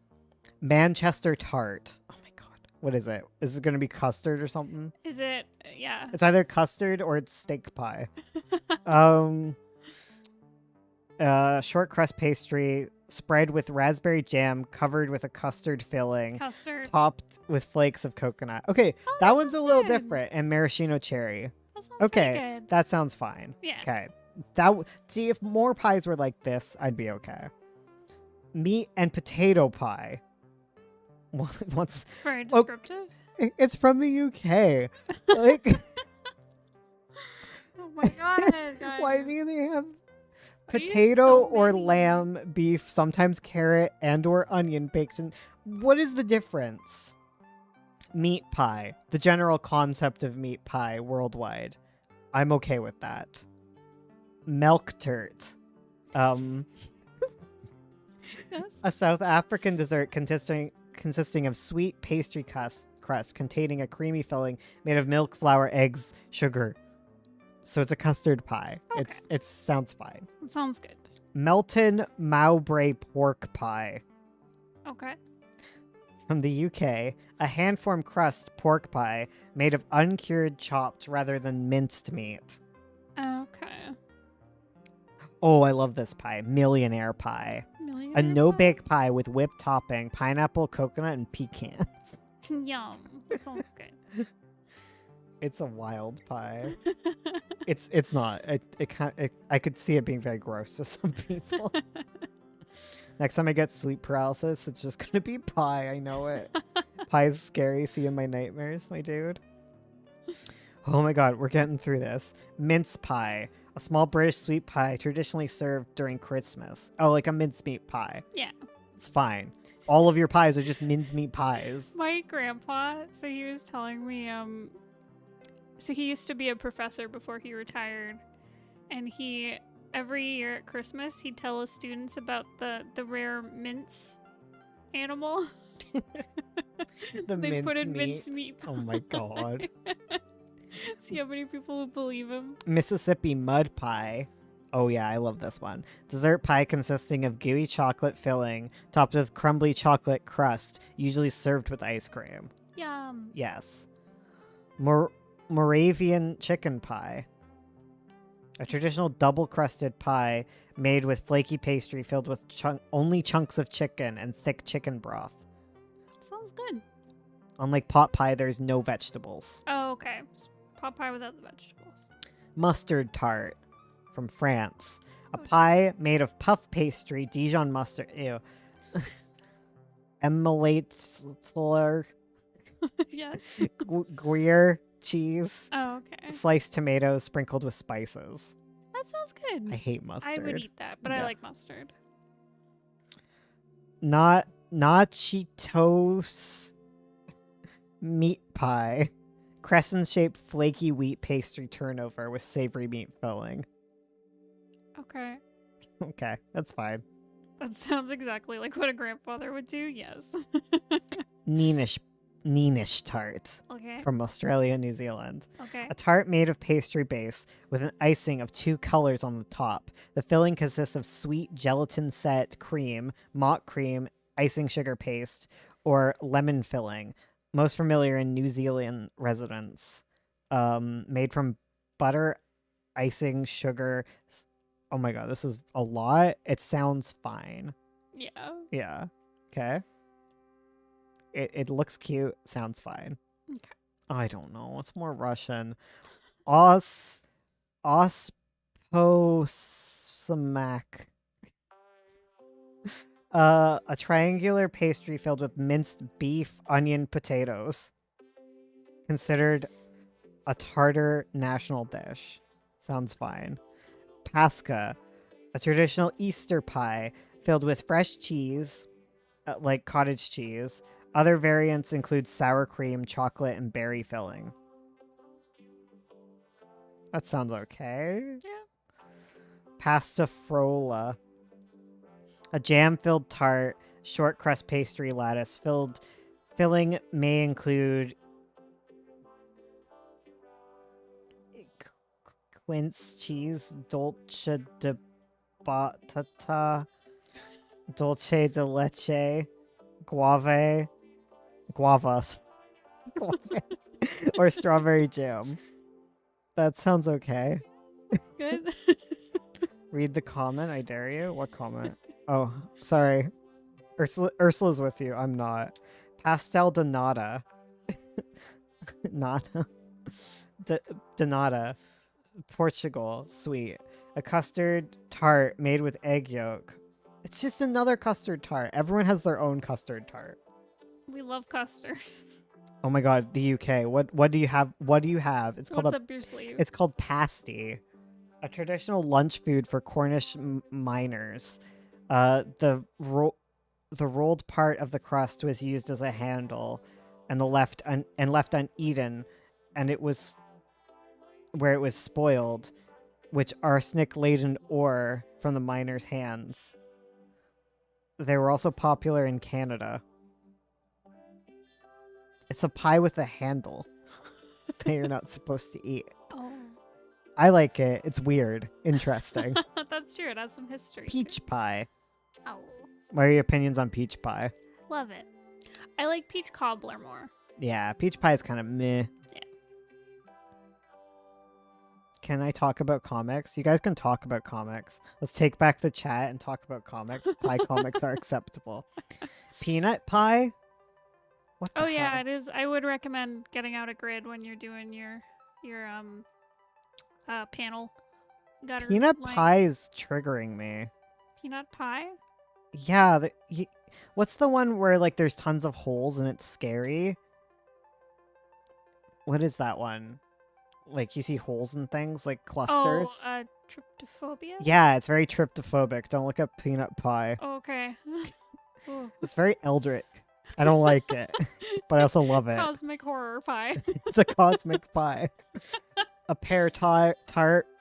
Manchester Tart. Oh my god. What is it? Is it going to be custard or something? Is it? Yeah. It's either custard or it's steak pie. Short crust pastry spread with raspberry jam covered with a custard filling. Custard. Topped with flakes of coconut. Okay, Oh, that one's a sounds little good. different. And maraschino cherry. That sounds Okay, pretty good. that sounds fine. Yeah. Okay. See, if more pies were like this, I'd be okay. Meat and potato pie. Once It's very Oh, descriptive. it's from the UK. Like, Oh my god. why do they have Are you potato so or many? lamb, beef, sometimes carrot and or onion baked in? What is the difference? Meat pie. The general concept of meat pie worldwide. I'm okay with that. Milk tart. Yes. A South African dessert consisting of sweet pastry crust containing a creamy filling made of milk, flour, eggs, sugar. So it's a custard pie. Okay. It sounds fine. That sounds good. Melton Mowbray pork pie. Okay. From the UK, a hand-formed crust pork pie made of uncured chopped rather than minced meat. Okay. Oh, I love this pie. Millionaire pie. A no-bake pie with whipped topping, pineapple, coconut, and pecans. Yum. That sounds good. It's a wild pie. It's not. I could see it being very gross to some people. Next time I get sleep paralysis, it's just gonna be pie. I know it. Pie is scary. See in my nightmares, my dude. Oh my god, we're getting through this. Mince pie. A small British sweet pie traditionally served during Christmas. Oh, like a mincemeat pie. Yeah. It's fine. All of your pies are just mincemeat pies. My grandpa, so he was telling me, so he used to be a professor before he retired, and he, every year at Christmas, he'd tell his students about the rare mince animal. The They put in mincemeat. mincemeat pie. Oh my god. See how many people would believe him. Mississippi mud pie. Oh yeah, I love this one. Dessert pie consisting of gooey chocolate filling, topped with crumbly chocolate crust, usually served with ice cream. Yum. Yes. Moravian chicken pie. A traditional double-crusted pie made with flaky pastry filled with only chunks of chicken and thick chicken broth. Sounds good. Unlike pot pie, there's no vegetables. Oh, okay. Pot pie without the vegetables. Mustard tart from France. A Oh, pie made of puff pastry, Dijon mustard, ew. Emulator, Yes. Gruyere cheese, Oh, okay. sliced tomatoes sprinkled with spices. That sounds good. I hate mustard. I would eat that, but I Yeah. like mustard. Nachitos meat pie. Crescent-shaped flaky wheat pastry turnover with savory meat filling. Okay. Okay, that's fine. That sounds exactly like what a grandfather would do, yes. Neenish tart Okay. from Australia and New Zealand. Okay. A tart made of pastry base with an icing of 2 colors on the top. The filling consists of sweet gelatin set cream, mock cream, icing sugar paste, or lemon filling. Most familiar in New Zealand residents. Made from butter, icing, sugar. Oh my god, this is a lot. It sounds fine. Yeah. Yeah. Okay. It looks cute. Sounds fine. Okay. I don't know. It's more Russian. Osposamak. A triangular pastry filled with minced beef, onion, potatoes. Considered a Tartar national dish. Sounds fine. Pascha. A traditional Easter pie filled with fresh cheese, like cottage cheese. Other variants include sour cream, chocolate, and berry filling. That sounds okay. Yeah. Pasta frolla. A jam-filled tart, short crust pastry lattice filling may include quince cheese, dolce de batata, dulce de leche, guavas, or strawberry jam. That sounds okay. Good. Read the comment, I dare you. What comment? Oh, sorry. Ursula's with you. I'm not. Pastel de nata. Nata. De nata. Portugal. Sweet. A custard tart made with egg yolk. It's just another custard tart. Everyone has their own custard tart. We love custard. Oh my god, the UK. What do you have? What do you have? It's called What's up your sleeve? It's called pasty, a traditional lunch food for Cornish miners. The rolled part of the crust was used as a handle, and left uneaten, and it was where it was spoiled, which arsenic-laden ore from the miners' hands. They were also popular in Canada. It's a pie with a handle that you're not supposed to eat. Oh. I like it. It's weird. Interesting. That's true. It has some history. Peach pie. Oh. What are your opinions on peach pie? Love it. I like peach cobbler more. Yeah, peach pie is kind of meh. Yeah. Can I talk about comics? You guys can talk about comics. Let's take back the chat and talk about comics. Pie comics are acceptable. Peanut pie? What the Oh yeah, hell? it is. I would recommend getting out a grid when you're doing your panel. Gutter Peanut lines. pie is triggering me. Peanut pie? Yeah, what's the one where like there's tons of holes and it's scary? What is that one? Like you see holes and things like clusters? Oh, tryptophobia? Yeah, it's very tryptophobic. Don't look up peanut pie. Oh, okay. Ooh. It's very eldritch. I don't like it, but I also love it. Cosmic horror pie. It's a cosmic pie. A pear tart,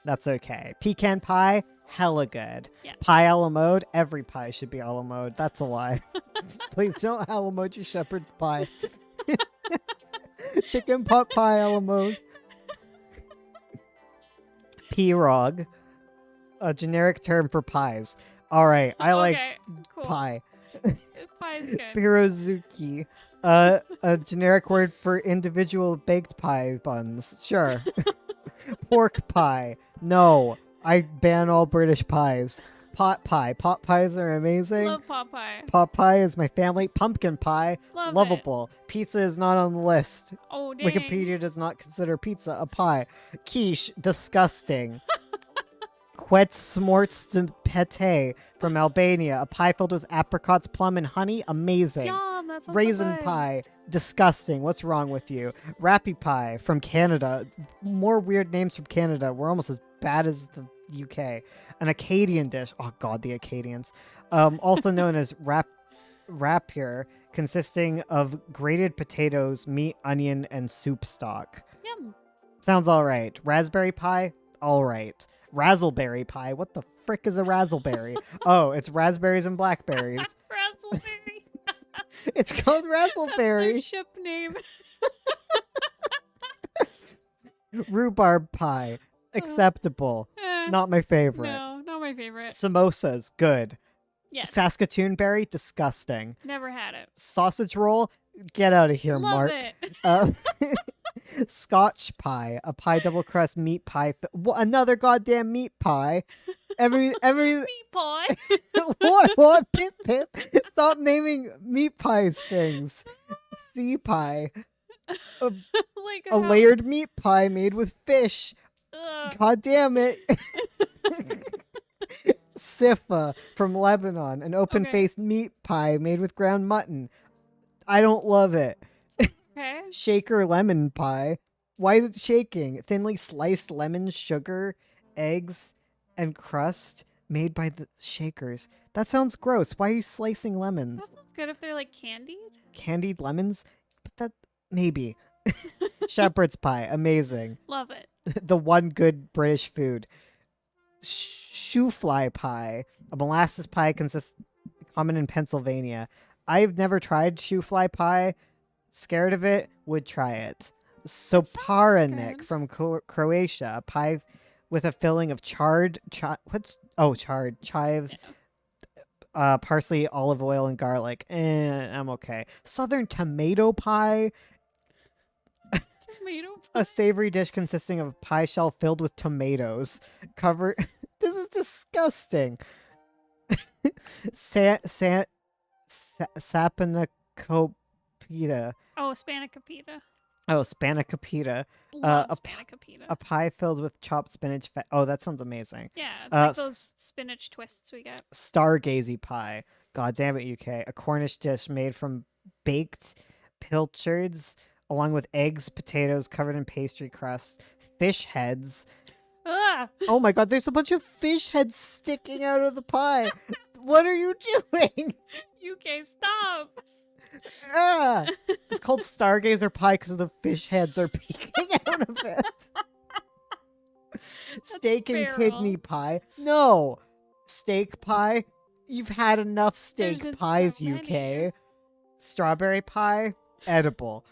that's okay. Pecan pie, hella good. Yeah. Pie a la mode, every pie should be a la mode. That's a lie. Please don't a la mode your shepherd's pie. Chicken pot pie a la mode. Pirog, a generic term for pies. All right, I like Okay, cool. pie. Pie's good. Pirozuki, a generic word for individual baked pie buns. Sure. Pork pie. No, I ban all British pies. Pot pie. Pot pies are amazing. Love pot pie. Pot pie is my family. Pumpkin pie, Love lovable. Pizza is not on the list. It. Oh, dang. Wikipedia does not consider pizza a pie. Quiche, disgusting. Quetzmortstepete from Albania, a pie filled with apricots, plum, and honey, amazing. Yum, that sounds so Raisin good. pie, disgusting. What's wrong with you? Rappy pie from Canada. More weird names from Canada. We're almost as bad as the UK. An Acadian dish. Oh god, the Acadians. Also known as rapier, consisting of grated potatoes, meat, onion, and soup stock. Yum. Sounds all right. Raspberry pie, all right. Razzleberry pie. What the frick is a razzleberry? Oh, it's raspberries and blackberries. Razzleberry. It's called That's their razzleberry. ship name. Rhubarb pie, acceptable. Not my favorite. No, not my favorite. Samosas, good. Yes. Saskatoon berry, disgusting. Never had it. Sausage roll, get out of here, Love Mark. it. Scotch pie, a pie double crust meat pie. Another goddamn meat pie. Every Meat pie. what? Pip pip. Stop naming meat pies things. Sea pie, Like a layered meat pie made with fish. Ugh. God damn it. Sifa from Lebanon, an open-faced meat pie made with ground mutton. I don't love it. Okay. Shaker lemon pie. Why is it shaking? Thinly sliced lemon, sugar, eggs, and crust made by the shakers. That sounds gross. Why are you slicing lemons? That sounds good if they're like candied. Candied lemons? But that maybe. Shepherd's pie, amazing. Love it. The one good British food. Shoe fly pie, a molasses pie common in Pennsylvania. I've never tried shoe fly pie. Scared of it, would try it. Soparanik good. from Croatia, a pie with a filling of charred chives, parsley, olive oil, and garlic. I'm okay. Southern tomato pie, Tomato a savory dish consisting of a pie shell filled with tomatoes, covered. This is disgusting. Sapanacopita. Oh, spanakopita. Oh, spanakopita. Love A spanakopita. pie filled with chopped spinach. Oh, that sounds amazing. Yeah, it's like those spinach twists we get. Stargazy pie. God damn it, UK. A Cornish dish made from baked pilchards, along with eggs, potatoes covered in pastry crust, fish heads. Ugh! Oh my god, there's a bunch of fish heads sticking out of the pie. What are you doing? UK, stop! Ah! It's called Stargazer pie because the fish heads are peeking out of it. Steak and kidney feral. pie. No. Steak pie. You've had enough There's steak been pies, so UK. many. Strawberry pie. Edible.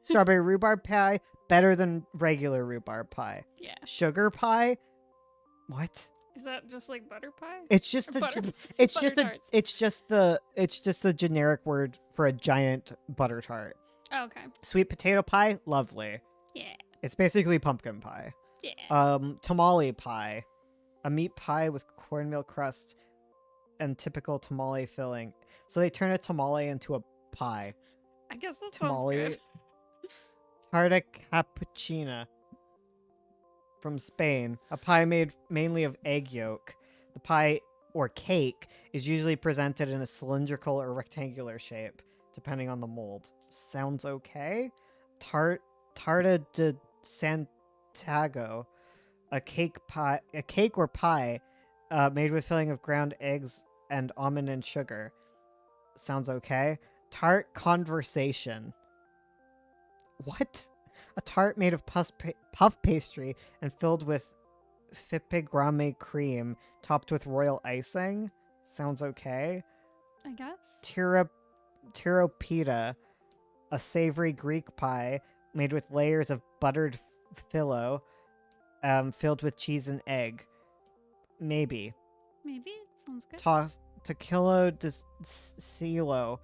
Strawberry rhubarb pie. Better than regular rhubarb pie. Yeah. Sugar pie. What? Is that just like butter pie? It's just Or the butter- it's butter just a tarts. it's just the generic word for a giant butter tart. Oh, okay. Sweet potato pie, lovely. Yeah. It's basically pumpkin pie. Yeah. Tamale pie, a meat pie with cornmeal crust and typical tamale filling. So they turn a tamale into a pie. I guess that Tamale. sounds good. Tarta cappuccina from Spain, a pie made mainly of egg yolk. The pie or cake is usually presented in a cylindrical or rectangular shape, depending on the mold. Sounds okay. Tarta de Santiago, a cake or pie made with filling of ground eggs and almond and sugar. Sounds okay. Tart conversation. What? A tart made of puff pastry and filled with fipigramme cream, topped with royal icing. Sounds okay. I guess. Tiropita, a savory Greek pie made with layers of buttered phyllo, filled with cheese and egg. Maybe. Maybe. Sounds good. Tequila de Cielo,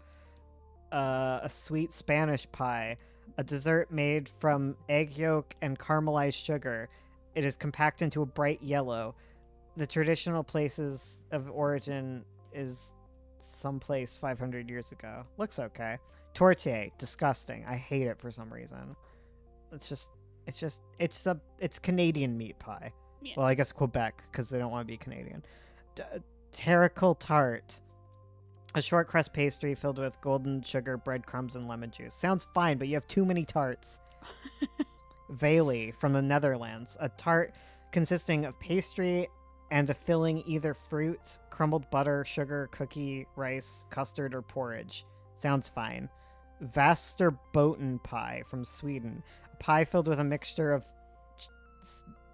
a sweet Spanish pie, a dessert made from egg yolk and caramelized sugar. It is compact into a bright yellow. The traditional places of origin is someplace 500 years ago. Looks okay. Tortilla, disgusting. I hate it for some reason. It's Canadian meat pie. Yeah. Well, I guess Quebec because they don't want to be Canadian. Terrical Tart, a short crust pastry filled with golden sugar, breadcrumbs, and lemon juice. Sounds fine, but you have too many tarts. Veli from the Netherlands, a tart consisting of pastry and a filling either fruit, crumbled butter, sugar, cookie, rice, custard, or porridge. Sounds fine. Västerbotten pie from Sweden, a pie filled with a mixture of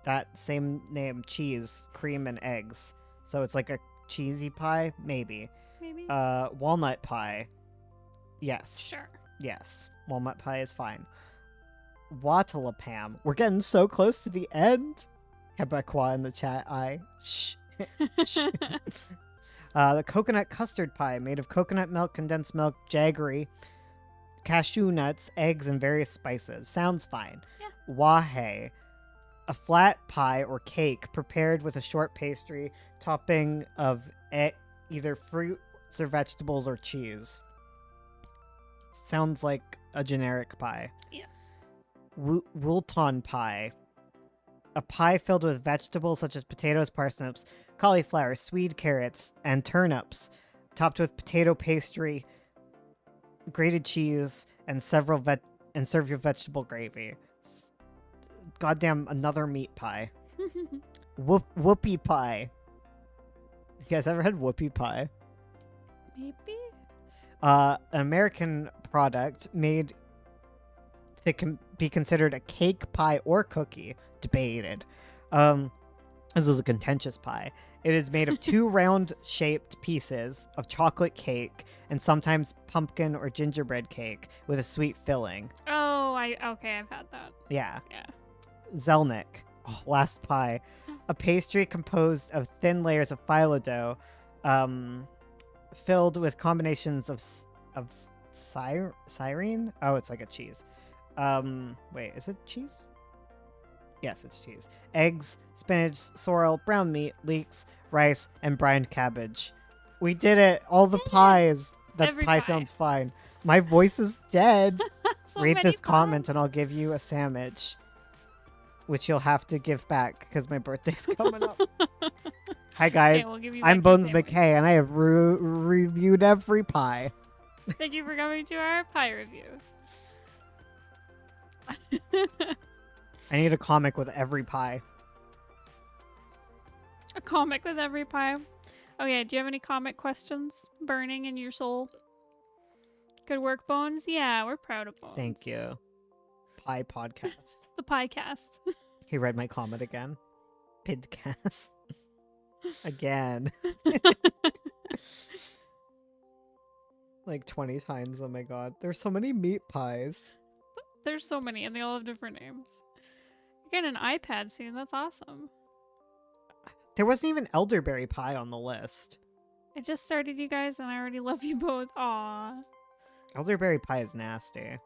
that same name, cheese, cream, and eggs. So it's like a cheesy pie, maybe. Maybe. Walnut pie. Yes. Sure. Yes. Walnut pie is fine. Wattlapam. We're getting so close to the end. Quebecois in the chat. Shh. Shh. The coconut custard pie made of coconut milk, condensed milk, jaggery, cashew nuts, eggs, and various spices. Sounds fine. Yeah. Wahe. A flat pie or cake prepared with a short pastry topping of either fruits or vegetables or cheese. Sounds like a generic pie. Yes. Woolton pie. A pie filled with vegetables such as potatoes, parsnips, cauliflower, swede carrots, and turnips, topped with potato pastry, grated cheese, and served with vegetable gravy. Goddamn, another meat pie. Whoopie Pie. You guys ever had Whoopie Pie? Maybe. An American product made to be considered a cake, pie, or cookie. Debated. This is a contentious pie. It is made of two round-shaped pieces of chocolate cake and sometimes pumpkin or gingerbread cake with a sweet filling. Oh, I've had that. Yeah. Yeah. Zelnick, Oh, last pie. A pastry composed of thin layers of phyllo dough, filled with combinations of sirene. Oh, it's like a cheese. Wait, is it cheese? Yes, it's cheese. Eggs, spinach, sorrel, brown meat, leeks, rice, and brined cabbage. We did it! All the pies! That Every pie pie. sounds fine. My voice is dead. So Read many this comment pies. and I'll give you a sandwich. Which you'll have to give back because my birthday's coming up. Hi guys, Okay, we'll give you I'm back your Bones sandwich. McKay and I have reviewed every pie. Thank you for coming to our pie review. I need a comic with every pie. A comic with every pie. Okay, do you have any comic questions burning in your soul? Good work, Bones. Yeah, we're proud of Bones. Thank you. Pie podcast. The Piecast. He read my comment again. Pidcast. Again. Like 20 times. Oh my god. There's so many meat pies. There's so many, and they all have different names. You're getting an iPad soon. That's awesome. There wasn't even elderberry pie on the list. I just started, you guys, and I already love you both. Aw. Elderberry pie is nasty.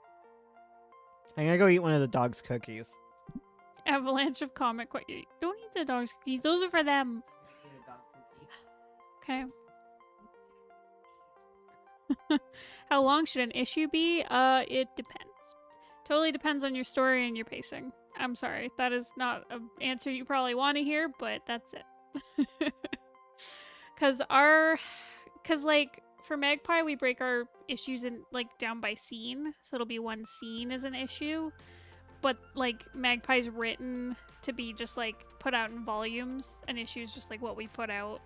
I'm gonna go eat one of the dog's cookies. Avalanche of comic. What? You don't eat the dog's cookies. Those are for them. Okay. How long should an issue be? It depends. Totally depends on your story and your pacing. I'm sorry. That is not an answer you probably want to hear, but that's it. Cause like for Magpie, we break our issues in like down by scene. So it'll be one scene as an issue. But like Magpie's written to be just like put out in volumes, and issues just like what we put out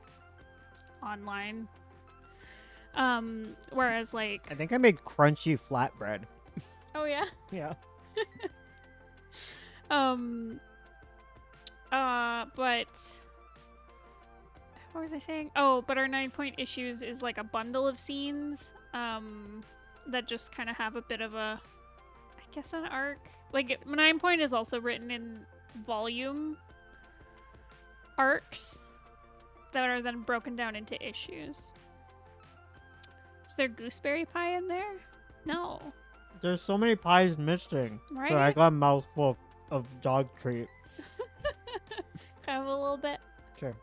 online. Whereas like I think I made crunchy flatbread. oh yeah. Yeah. But what was I saying? Oh, but our 9-point issues is like a bundle of scenes that just kind of have a bit of a, I guess, an arc. Like 9-point is also written in volume arcs that are then broken down into issues. Is there gooseberry pie in there? No. There's so many pies missing. Right? So I got a mouthful of dog treat. Can I have a little bit? Sure.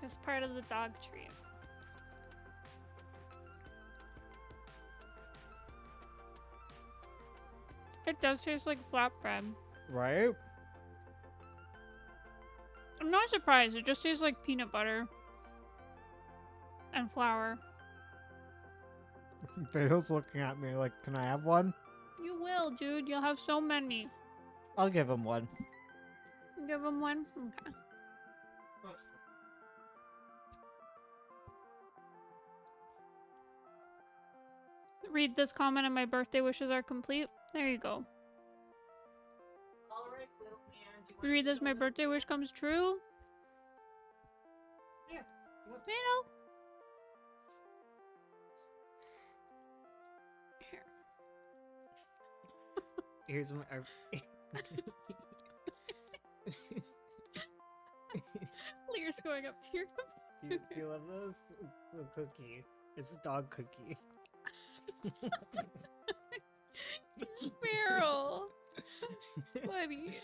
It's part of the dog treat. It does taste like flatbread. Right? I'm not surprised. It just tastes like peanut butter and flour. Beetle's looking at me like, can I have one? You will, dude. You'll have so many. I'll give him one. Give him one? Okay. Read this comment and my birthday wishes are complete. There you go. Alright, little man. Read this, my birthday wish comes true. Here. Beetle. Here. Here's my... Lear's going up to your do you love this? It's a cookie. It's a dog cookie. Sparrow. Buddy.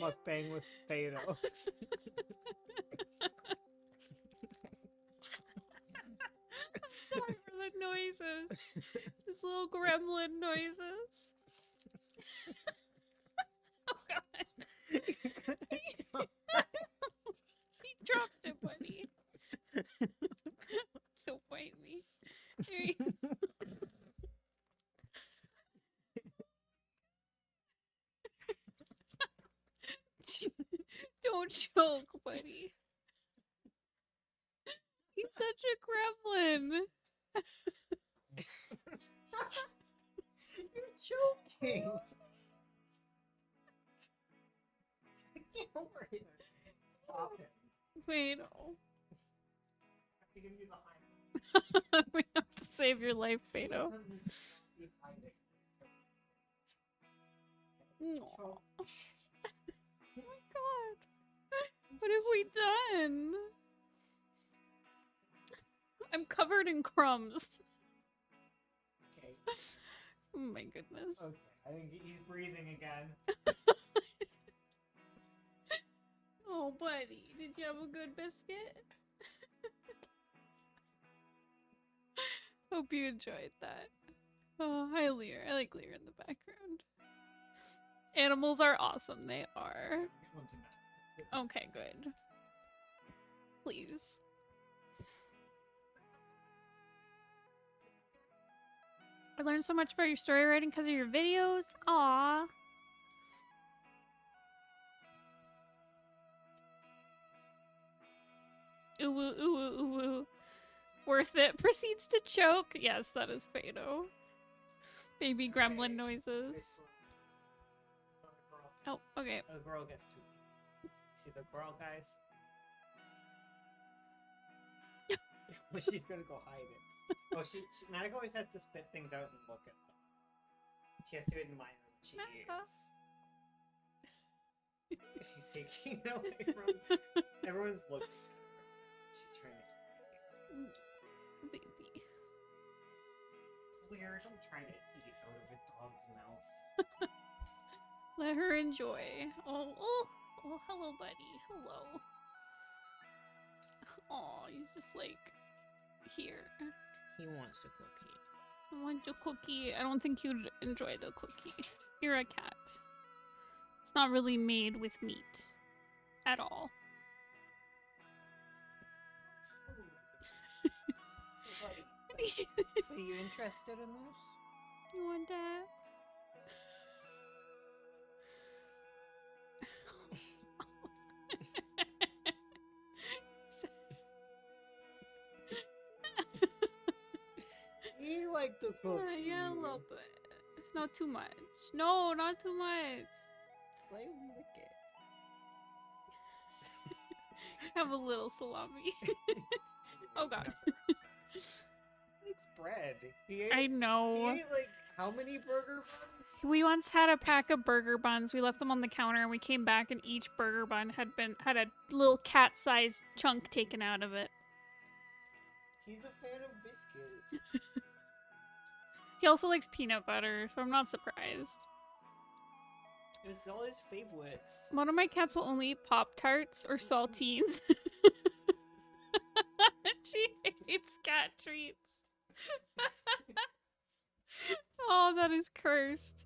Mukbang with Fado. I'm sorry for the noises. These little gremlin noises. Oh god. He dropped it, buddy. Don't bite me. Here you Don't choke, buddy. He's such a gremlin. You're joking. Get over here. Stop it. Wait, no. I have to give you the high. We have to save your life, Fado. Keep hiding. Oh my god. What have we done? I'm covered in crumbs. Okay. Oh my goodness. Okay. I think he's breathing again. Oh, buddy. Did you have a good biscuit? Hope you enjoyed that. Oh, hi, Lear. I like Lear in the background. Animals are awesome. They are. Okay, good. Please. I learned so much about your story writing because of your videos. Aww. Ooh, ooh, ooh, ooh, ooh. Worth it. Proceeds to choke. Yes, that is Fado. Baby gremlin noises. Oh, okay. The girl gets too deep. See the girl, guys? Well, she's gonna go hide it. Oh, Manica always has to spit things out and look at them. She has to admire what she eats. She's taking it away from... Everyone's looking at her. She's trying to... Baby. Lear, don't try to eat out of a dog's mouth. Let her enjoy. Oh, hello, buddy. Hello. Oh, he's just like here. He wants a cookie. I want your cookie. I don't think you'd enjoy the cookie. You're a cat. It's not really made with meat at all. Are you interested in those? You want that? You like the cookie. Yeah, a little bit. Not too much. No, not too much. Slay and lick it. Have a little salami. Oh god. It's bread. I know. He ate like how many burger buns? We once had a pack of burger buns. We left them on the counter and we came back and each burger bun had a little cat-sized chunk taken out of it. He's a fan of biscuits. He also likes peanut butter, so I'm not surprised. It's all his favorites. One of my cats will only eat Pop-Tarts or saltines. She hates cat treats. Oh, that is cursed.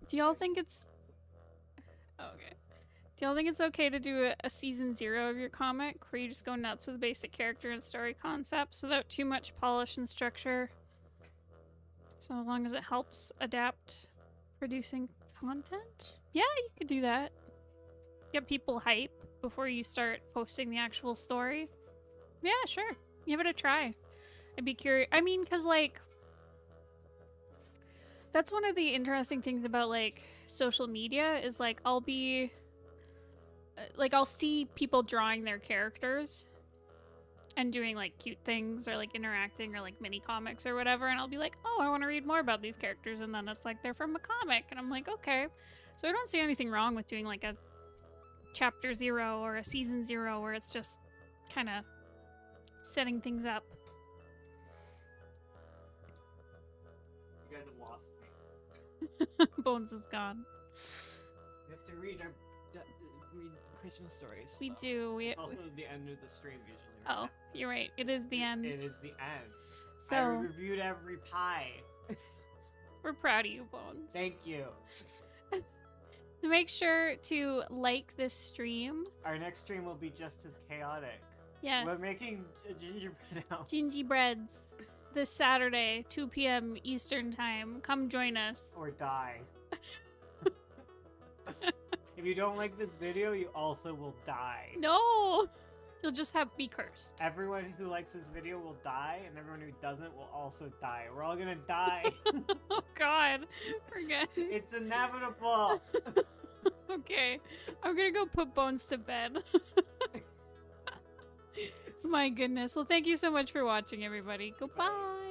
Do y'all think it's... Okay. Do y'all think it's okay to do a season 0 of your comic where you just go nuts with basic character and story concepts without too much polish and structure? So long as it helps adapt producing content? Yeah, you could do that. Get people hype before you start posting the actual story. Yeah, sure. Give it a try. I'd be curious. I mean, because, like, that's one of the interesting things about, like, social media is, like, I'll see people drawing their characters and doing, like, cute things or, like, interacting or, like, mini comics or whatever, and I'll be like, oh, I want to read more about these characters, and then it's like they're from a comic, and I'm like, okay. So I don't see anything wrong with doing, like, a chapter 0 or a season 0 where it's just kind of setting things up. You guys have lost me. Bones is gone. We have to read Christmas stories. We do. It's also the end of the stream usually. Right? Oh, you're right. It is the end. It is the end. So I reviewed every pie. we're proud of you, Bones. Thank you. So make sure to like this stream. Our next stream will be just as chaotic. Yeah. We're making a gingerbread house. Gingerbreads. This Saturday, 2 p.m. Eastern Time. Come join us. Or die. If you don't like this video, you also will die. No! You'll just be cursed. Everyone who likes this video will die, and everyone who doesn't will also die. We're all gonna die. Oh god. Forget. It's inevitable. Okay. I'm gonna go put Bones to bed. My goodness. Well, thank you so much for watching, everybody. Goodbye.